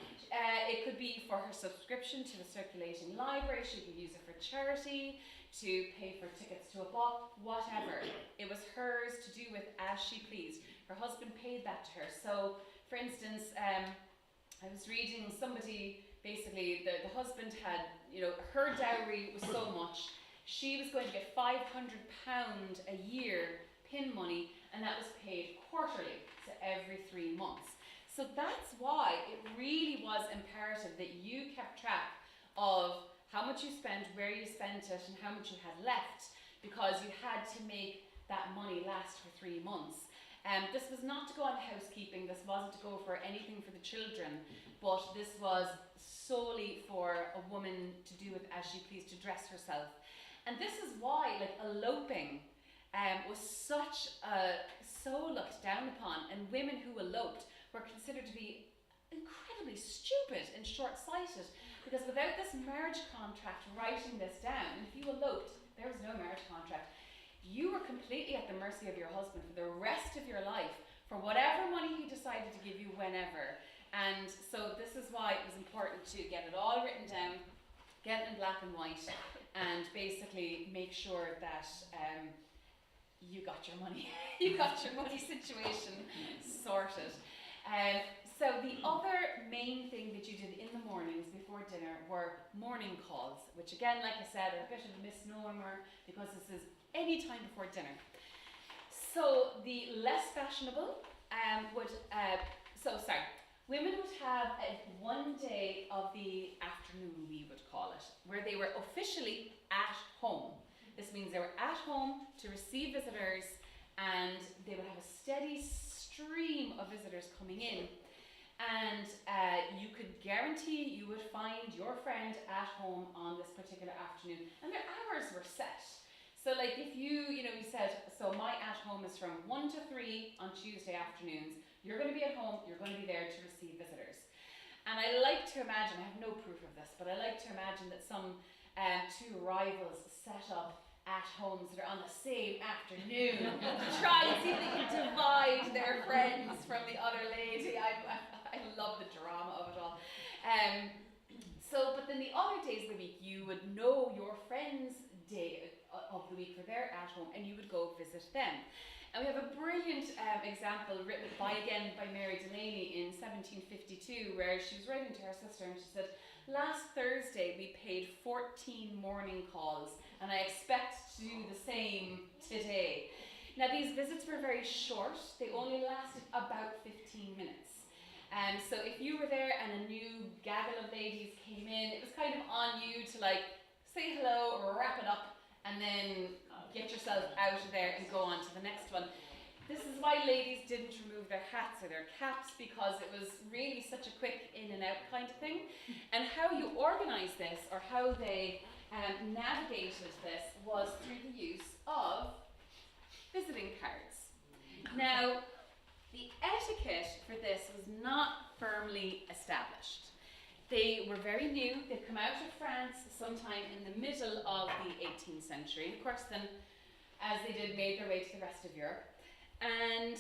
It could be for her subscription to the circulating library. She could use it for charity, to pay for tickets to a ball, whatever. It was hers to do with as she pleased. Her husband paid that to her. So, for instance, I was reading somebody, basically, the husband had, her dowry was so much. She was going to get £500 a year pin money, and that was paid quarterly, so every 3 months. So that's why it really was imperative that you kept track of how much you spent, where you spent it, and how much you had left, because you had to make that money last for 3 months. This was not to go on housekeeping, this wasn't to go for anything for the children, but this was solely for a woman to do with as she pleased, to dress herself. And this is why, eloping was so looked down upon, and women who eloped were considered to be incredibly stupid and short-sighted, because without this marriage contract writing this down, and if you eloped, there was no marriage contract, you were completely at the mercy of your husband for the rest of your life, for whatever money he decided to give you whenever. And so this is why it was important to get it all written down, get it in black and white, and basically make sure that you got your money, you got your money situation sorted. So the other main thing that you did in the mornings before dinner were morning calls, which again, like I said, are a bit of a misnomer because this is any time before dinner. So the less fashionable women would have one day of the afternoon, we would call it, where they were officially at home. This means they were at home to receive visitors, and they would have a steady stream of visitors coming in. And you could guarantee you would find your friend at home on this particular afternoon. And their hours were set. So like if you said, so my at home is from 1 to 3 on Tuesday afternoons, you're going to be at home, you're going to be there to receive visitors. And I like to imagine, I have no proof of this, but I like to imagine that some two rivals set up at homes that are on the same afternoon to try and see if they can divide their friends from the other lady. I love the drama of it all. But then the other days of the week, you would know your friend's day of the week for their at home, and you would go visit them. And we have a brilliant example written by Mary Delaney in 1752, where she was writing to her sister and she said, "Last Thursday we paid 14 morning calls, and I expect to do the same today." Now these visits were very short, they only lasted about 15 minutes. So if you were there and a new gaggle of ladies came in, it was kind of on you to say hello or wrap it up and then get yourself out of there and go on to the next one. This is why ladies didn't remove their hats or their caps, because it was really such a quick in and out kind of thing. And how you organise this, or how they navigated this, was through the use of visiting cards. Now, the etiquette for this was not firmly established. They were very new. They'd come out of France sometime in the middle of the 18th century. Of course, then, as they did, made their way to the rest of Europe. And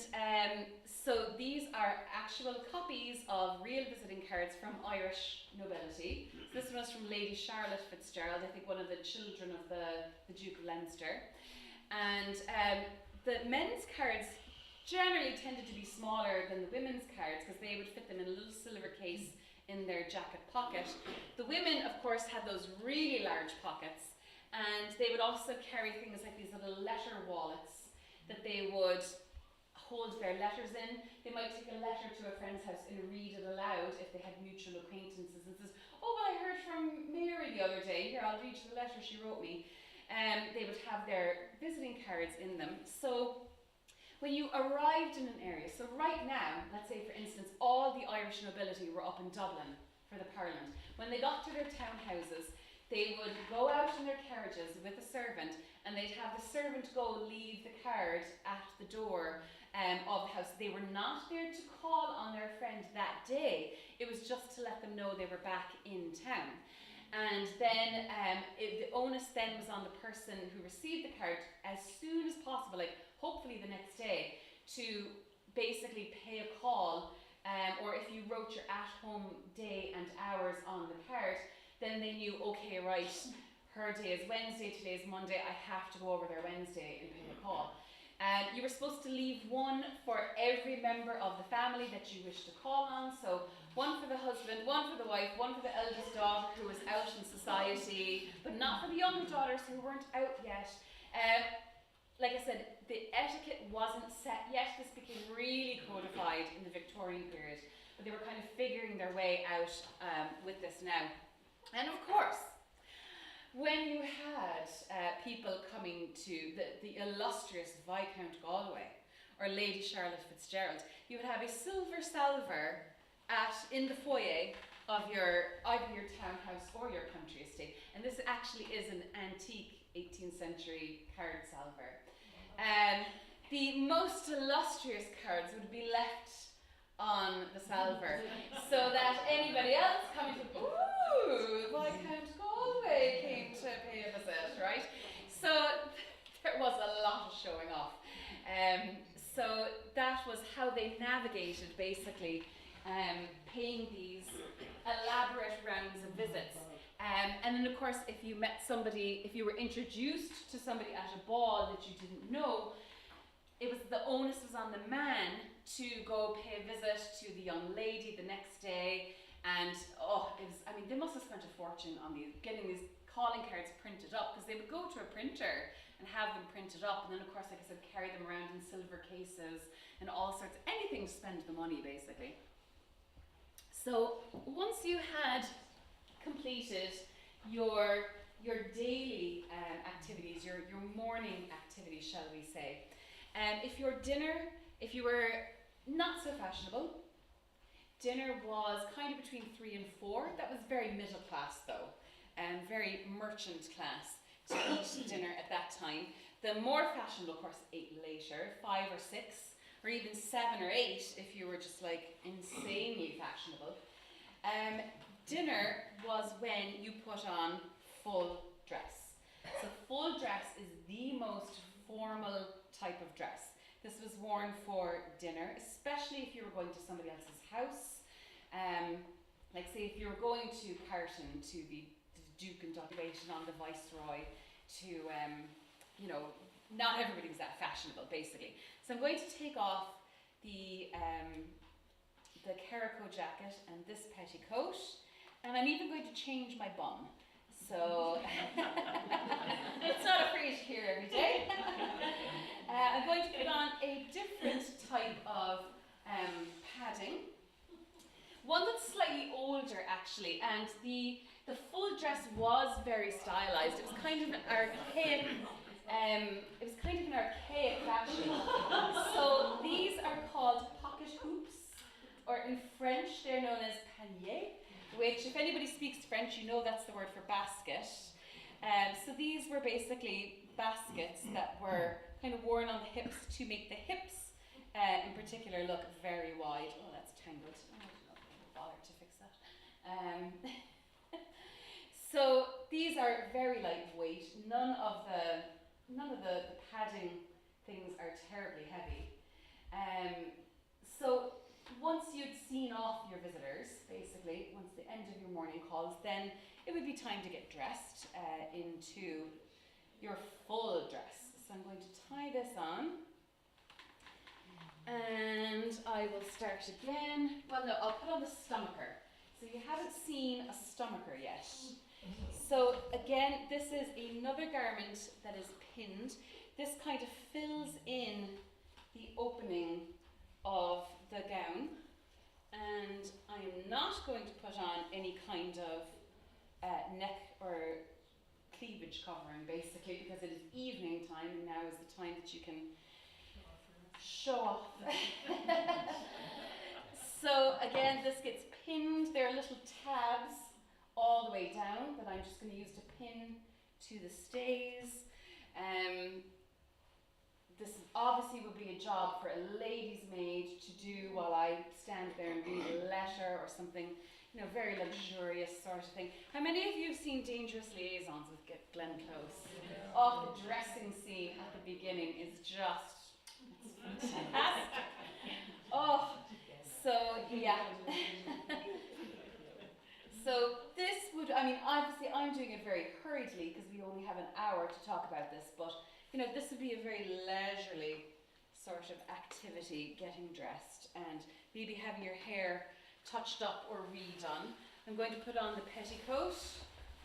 so these are actual copies of real visiting cards from Irish nobility. So this one was from Lady Charlotte Fitzgerald, I think one of the children of the Duke of Leinster. And the men's cards generally tended to be smaller than the women's cards, because they would fit them in a little silver case in their jacket pocket. The women, of course, had those really large pockets, and they would also carry things like these little letter wallets that they would hold their letters in. They might take a letter to a friend's house and read it aloud if they had mutual acquaintances, and says, "Oh, well, I heard from Mary the other day. Here, I'll read you the letter she wrote me." They would have their visiting cards in them. So when you arrived in an area, so right now, let's say for instance, all the Irish nobility were up in Dublin for the Parliament. When they got to their townhouses, they would go out in their carriages with a servant, and they'd have the servant go leave the card at the door of the house. They were not there to call on their friend that day. It was just to let them know they were back in town. And then the onus then was on the person who received the card as soon as possible, like hopefully the next day, to basically pay a call, or if you wrote your at-home day and hours on the card, then they knew, okay, right, her day is Wednesday, today's Monday, I have to go over there Wednesday and pay a call. You were supposed to leave one for every member of the family that you wish to call on. So one for the husband, one for the wife, one for the eldest daughter who was out in society, but not for the younger daughters who weren't out yet. Like I said, the etiquette wasn't set yet. This became really codified in the Victorian period, but they were kind of figuring their way out with this now. And of course, when you had people coming to the illustrious Viscount Galway or Lady Charlotte Fitzgerald, you would have a silver salver in the foyer of either your townhouse or your country estate. And this actually is an antique 18th century card salver. The most illustrious cards would be left on the salver so that anybody else coming to, ooh, Viscount Galway came to pay a visit, right? So there was a lot of showing off. So that was how they navigated basically paying these elaborate rounds of visits. And then of course if you met somebody, if you were introduced to somebody at a ball that you didn't know, the onus was on the man to go pay a visit to the young lady the next day. And they must have spent a fortune on getting these calling cards printed up, because they would go to a printer and have them printed up, and then of course, like I said, carry them around in silver cases and all sorts, anything to spend the money basically. So once you had completed your daily activities, your morning activities, shall we say, if you were not so fashionable, dinner was kind of between 3 and 4. That was very middle class though, and very merchant class to eat dinner at that time. The more fashionable, of course, ate later, 5 or 6, or even 7 or 8 if you were just like insanely fashionable. Dinner was when you put on full dress. So full dress is the most formal type of dress. This was worn for dinner, especially if you were going to somebody else's house. Like say if you were going to Parton to the Duke and Duchess, waiting on the Viceroy to, not everybody was that fashionable basically. So I'm going to take off the caraco jacket and this petticoat, and I'm even going to change my bum. So it's not a free to hear every day. I'm going to put on a different type of padding, one that's slightly older actually, and the full dress was very stylized. It was kind of an archaic. Fashion. So these are called pocket hoops, or in French they're known as paniers, which if anybody speaks French, you know that's the word for basket. So these were basically baskets that were kind of worn on the hips to make the hips in particular look very wide. Oh, that's tangled. Oh, I don't know if I can bother to fix that. So these are very lightweight. None of the padding things are terribly heavy. So once you'd seen off your visitors, basically, once the end of your morning calls, then it would be time to get dressed into your full dress. So I'm going to tie this on, and I will start again. Well, no, I'll put on the stomacher. So you haven't seen a stomacher yet. So again, this is another garment that is pinned. This kind of fills in the opening of the gown, and I am not going to put on any kind of neck or cleavage covering basically, because it is evening time and now is the time that you can show off. So again, this gets pinned. There are little tabs all the way down that I'm just going to use to pin to the stays. This obviously would be a job for a lady's maid to do while I stand there and read a letter or something. you know, very luxurious sort of thing. How many of you have seen Dangerous Liaisons with Glenn Close? Oh, the dressing scene at the beginning is just fantastic. Oh, so yeah. So this would, I mean, obviously I'm doing it very hurriedly because we only have an hour to talk about this, but you know, this would be a very leisurely sort of activity, getting dressed and maybe having your hair touched up or redone. I'm going to put on the petticoat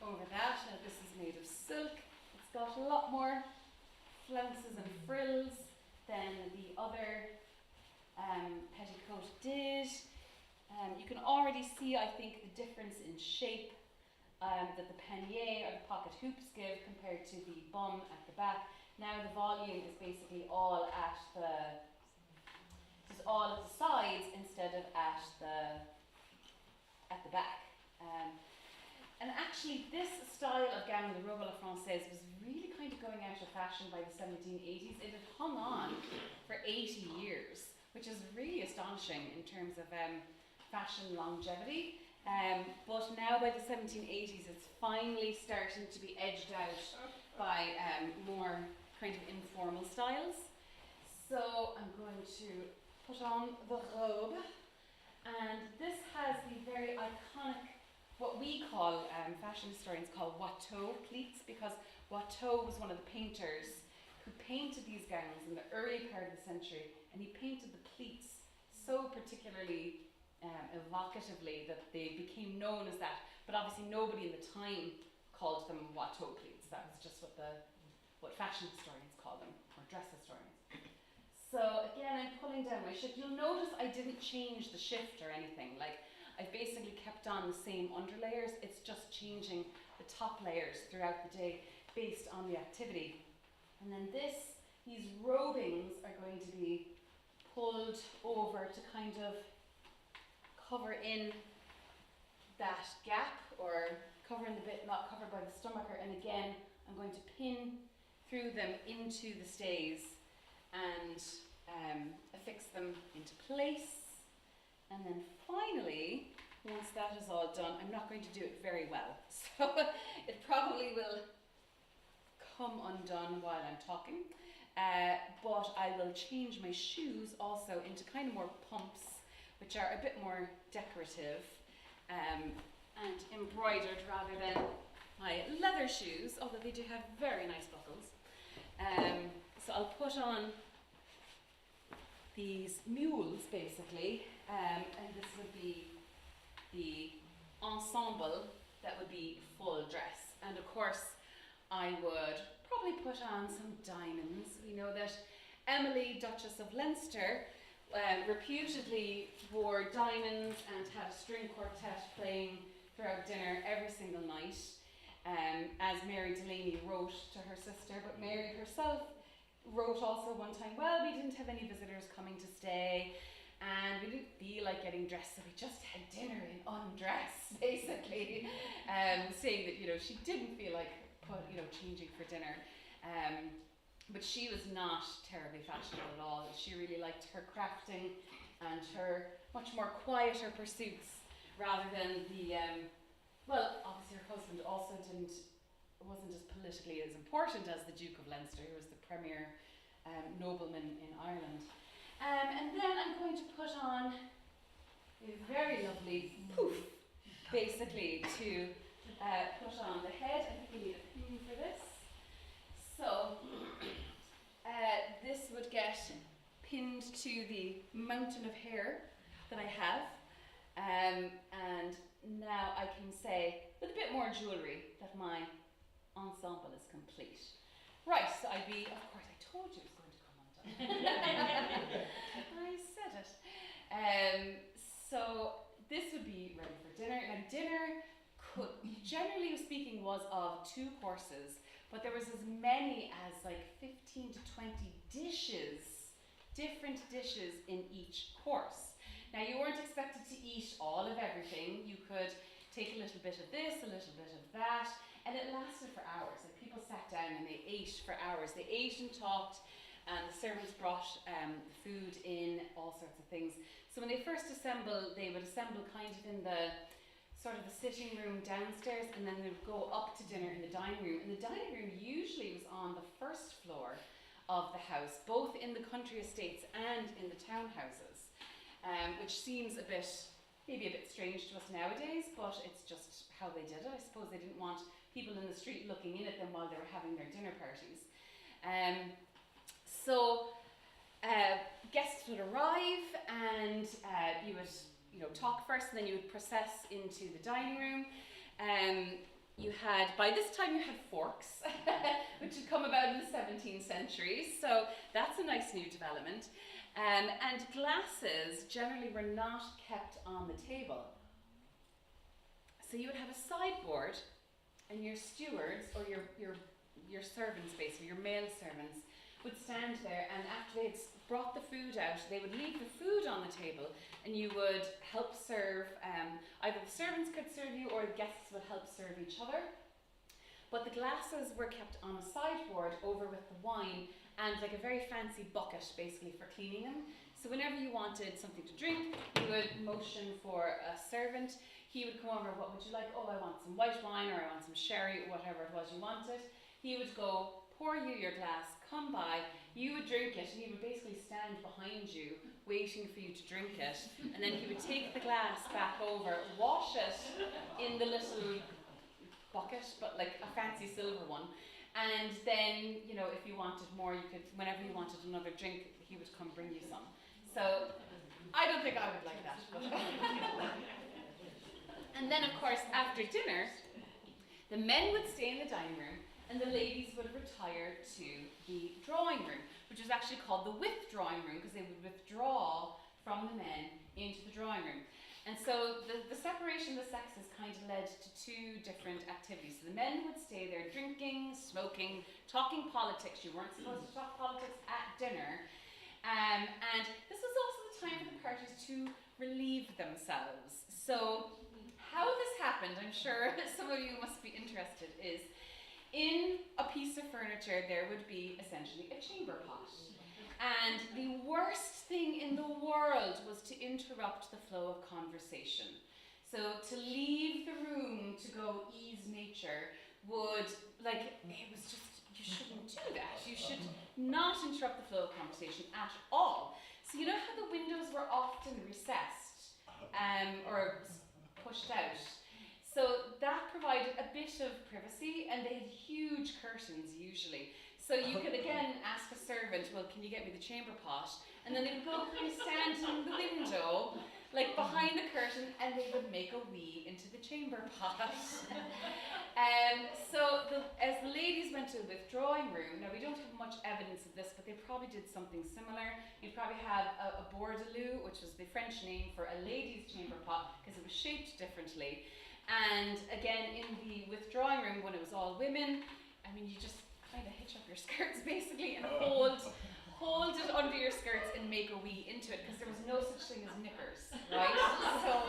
over that. Now this is made of silk. It's got a lot more flounces and frills than the other petticoat did. You can already see, I think, the difference in shape that the pannier or the pocket hoops give compared to the bum at the back. Now the volume is basically all at the sides instead of at the back. And actually, this style of gown, the robe à la française, was really kind of going out of fashion by the 1780s. It had hung on for 80 years, which is really astonishing in terms of fashion longevity. But now by the 1780s, it's finally starting to be edged out by more kind of informal styles. So I'm going to put on the robe, and this has the very iconic, what we call, fashion historians call Watteau pleats, because Watteau was one of the painters who painted these gowns in the early part of the century, and he painted the pleats so particularly evocatively that they became known as that, but obviously nobody in the time called them Watteau pleats. That was just what fashion historians call them, or dress historians. So again, I'm pulling down my shift. You'll notice I didn't change the shift or anything. Like, I've basically kept on the same underlayers. It's just changing the top layers throughout the day based on the activity. And then these robings are going to be pulled over to kind of cover in that gap, or cover in the bit not covered by the stomacher. And again, I'm going to pin through them into the stays and affix them into place. And then finally, once that is all done, I'm not going to do it very well, so it probably will come undone while I'm talking, but I will change my shoes also into kind of more pumps, which are a bit more decorative and embroidered rather than my leather shoes, although they do have very nice buckles. So I'll put on these mules basically, and this would be the ensemble that would be full dress. And of course, I would probably put on some diamonds. We know that Emily, Duchess of Leinster, reputedly wore diamonds and had a string quartet playing throughout dinner every single night, as Mary Delaney wrote to her sister. But Mary herself wrote also one time, well, we didn't have any visitors coming to stay, and we didn't feel like getting dressed, so we just had dinner in undress, basically, saying that, you know, she didn't feel like changing for dinner. But she was not terribly fashionable at all. She really liked her crafting and her much more quieter pursuits rather than the, well, obviously her husband also wasn't as politically as important as the Duke of Leinster, who was the premier nobleman in Ireland. And then I'm going to put on a very lovely poof, basically, to put on the head. I think we need a pin for this. So this would get pinned to the mountain of hair that I have, and now I can say with a bit more jewellery that my ensemble is complete. Right, so of course I told you it was going to come undone. I said it. So this would be ready for dinner. Now dinner generally speaking was of 2 courses, but there was as many as like 15 to 20 dishes, different dishes in each course. Now you weren't expected to eat all of everything. You could take a little bit of this, a little bit of that, and it lasted for hours. Like, people sat down and they ate for hours. They ate and talked, and the servants brought food in, all sorts of things. So when they first assemble, they would assemble kind of in the sort of the sitting room downstairs, and then they would go up to dinner in the dining room. And the dining room usually was on the first floor of the house, both in the country estates and in the townhouses, which seems maybe a bit strange to us nowadays, but it's just how they did it. I suppose they didn't want people in the street looking in at them while they were having their dinner parties. So guests would arrive, and you would talk first, and then you would process into the dining room. By this time you had forks, which had come about in the 17th century, so that's a nice new development. And glasses generally were not kept on the table. So you would have a sideboard, and your stewards, or your servants, basically, your male servants, would stand there, and after they had brought the food out, they would leave the food on the table, and you would help serve. Either the servants could serve you, or the guests would help serve each other. But the glasses were kept on a sideboard over with the wine, and like a very fancy bucket, basically, for cleaning them. So whenever you wanted something to drink, you would motion for a servant. He would come over, what would you like? Oh, I want some white wine, or I want some sherry, or whatever it was you wanted. He would go, pour you your glass, come by, you would drink it, and he would basically stand behind you, waiting for you to drink it, and then he would take the glass back over, wash it in the little bucket, but like a fancy silver one, and then, if you wanted more, you could, whenever you wanted another drink, he would come bring you some. So, I don't think I would like that. But and then, of course, after dinner, the men would stay in the dining room, and the ladies would retire to the drawing room, which was actually called the withdrawing room, because they would withdraw from the men into the drawing room. And so the separation of the sexes kind of led to two different activities. So the men would stay there drinking, smoking, talking politics. You weren't supposed to talk politics at dinner. And this was also the time for the parties to relieve themselves. So how this happened, I'm sure some of you must be interested, is in a piece of furniture there would be essentially a chamber pot. And the worst thing in the world was to interrupt the flow of conversation. So to leave the room to go ease nature would, it was just, you shouldn't do that. You should not interrupt the flow of conversation at all. So you know how the windows were often recessed or pushed out? So that provided a bit of privacy, and they had huge curtains usually. So you could again ask a servant, well, can you get me the chamber pot? And then they would go kind of stand in the window, like behind the curtain, and they would make a wee into the chamber pot. As the ladies went to the withdrawing room, now we don't have much evidence of this, but they probably did something similar. You'd probably have a bordelu, which was the French name for a lady's chamber pot, because it was shaped differently. And again, in the withdrawing room, when it was all women, you just kind of hitch up your skirts basically and hold it under your skirts and make a wee into it, because there was no such thing as knickers, right? So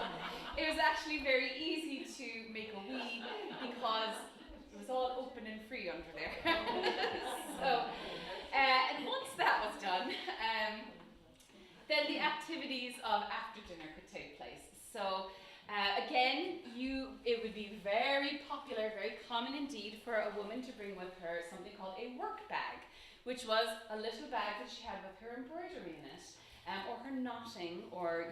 it was actually very easy to make a wee because it was all open and free under there. And once that was done, then the activities of after dinner could take place. So again, it would be very popular, very common indeed, for a woman to bring with her something called a work bag, which was a little bag that she had with her embroidery in it, or her knotting, or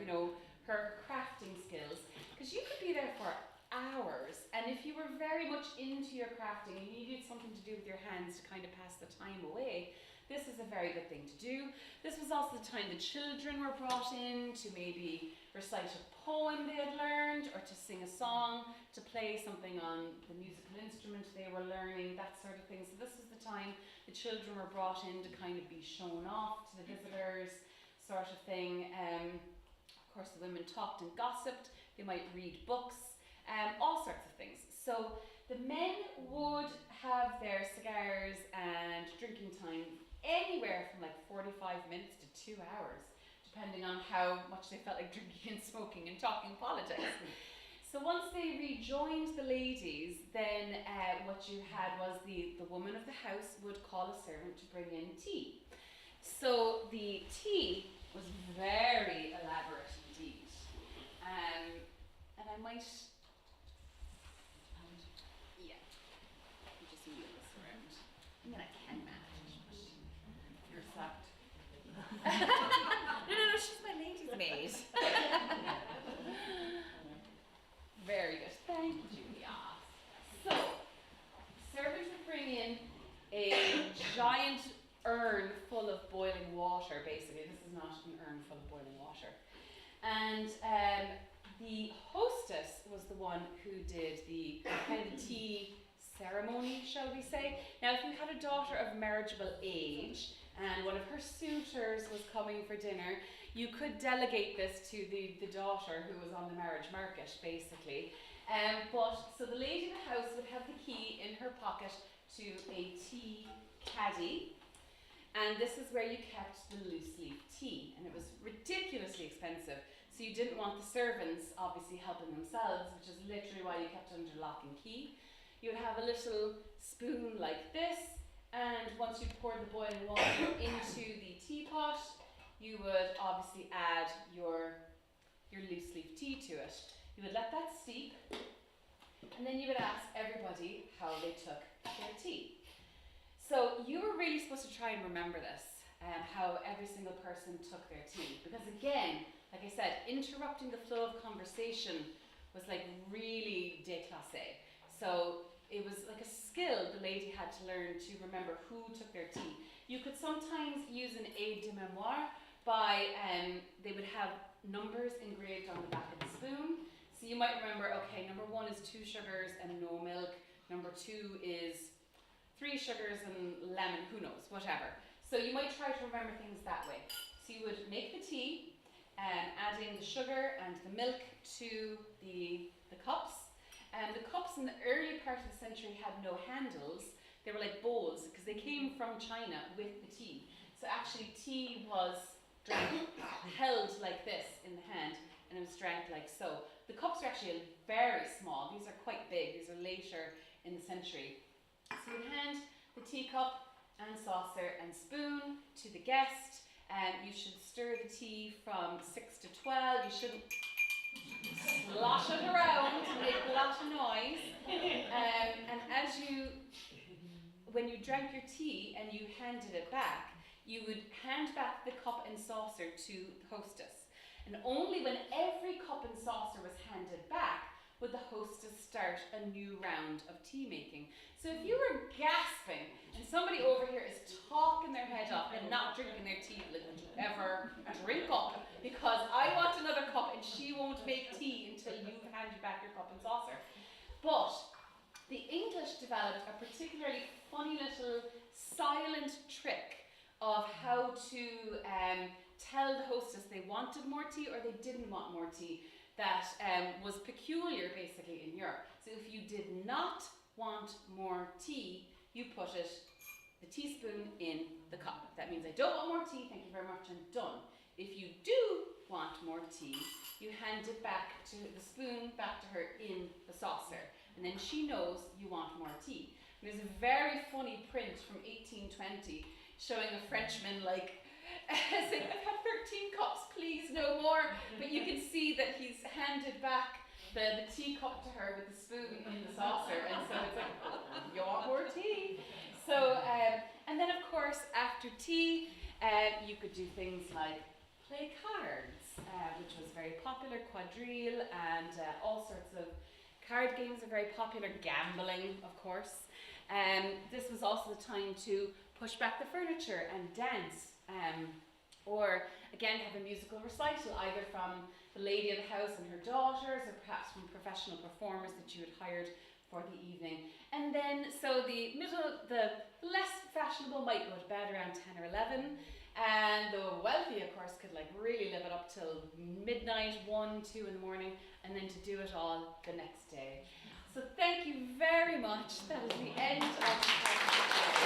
her crafting skills, because you could be there for hours, and if you were very much into your crafting and you needed something to do with your hands to kind of pass the time away, this is a very good thing to do. This was also the time the children were brought in to maybe recite a poem they had learned, or to sing a song, to play something on the musical instrument they were learning, that sort of thing. So this was the time the children were brought in to kind of be shown off to the visitors, sort of thing. Of course, the women talked and gossiped. They might read books, all sorts of things. So the men would have their cigars and drinking time anywhere from 45 minutes to 2 hours, depending on how much they felt like drinking and smoking and talking politics. So once they rejoined the ladies, then what you had was the woman of the house would call a servant to bring in tea. So the tea was very elaborate indeed. And I might I mean, I can manage, but You're sacked. no, she's my lady's maid. Very good. Thank you. Yeah. So, servants would bring in a giant urn full of boiling water, basically. This is not an urn full of boiling water. And the hostess was the one who did the kind of tea ceremony, shall we say. Now, if you had a daughter of marriageable age and one of her suitors was coming for dinner, you could delegate this to the daughter who was on the marriage market, basically. So the lady of the house would have the key in her pocket to a tea caddy, and this is where you kept the loose leaf tea, and it was ridiculously expensive. So you didn't want the servants obviously helping themselves, which is literally why you kept it under lock and key. You would have a little spoon like this, and once you poured the boiling water into the teapot, you would obviously add your loose leaf tea to it. You would let that steep, and then you would ask everybody how they took their tea. So you were really supposed to try and remember this, how every single person took their tea, because again, like I said, interrupting the flow of conversation was like really déclassé. So it was like a skill the lady had to learn to remember who took their tea. You could sometimes use an aide de mémoire by, they would have numbers engraved on the back of the spoon. So you might remember, okay, number 1 is 2 sugars and no milk. Number 2 is 3 sugars and lemon, who knows, whatever. So you might try to remember things that way. So you would make the tea, add in the sugar and the milk to the cups. And the cups in the early part of the century had no handles. They were like bowls because they came from China with the tea. So actually tea was drank, held like this in the hand, and it was drank like so. The cups are actually very small. These are quite big. These are later in the century. So you hand the teacup and saucer and spoon to the guest. You should stir the tea from 6 to 12. You shouldn't slosh it around to make a lot of noise. And when you drank your tea and you handed it back, you would hand back the cup and saucer to the hostess. And only when every cup and saucer was handed back would the hostess start a new round of tea making. So if you were gasping and somebody over here is talking their head off and not drinking their tea, like, would you ever drink up? Because I want another cup and she won't make tea until you've handed back your cup and saucer. But the English developed a particularly funny little silent trick of how to tell the hostess they wanted more tea or they didn't want more tea that was peculiar basically in Europe. So if you did not want more tea, you put the teaspoon in the cup. That means I don't want more tea, thank you very much, I'm done. If you do want more tea, you hand it back to the spoon, back to her in the saucer. And then she knows you want more tea. And there's a very funny print from 1820 showing a Frenchman like saying, I've had 13 cups, please, no more. But you can see that he's handed back the teacup to her with the spoon in the saucer. And so it's like, oh, you want more tea? So, and then of course, after tea, you could do things like play cards, which was very popular, quadrille, and all sorts of card games are very popular, gambling, of course. This was also the time to push back the furniture and dance, or again have a musical recital either from the lady of the house and her daughters, or perhaps from professional performers that you had hired for the evening. And then, so the less fashionable might go to bed around 10 or 11, and the wealthy, of course, could like really live it up till midnight, 1, 2 in the morning, and then to do it all the next day. So thank you very much. That is the end of the presentation.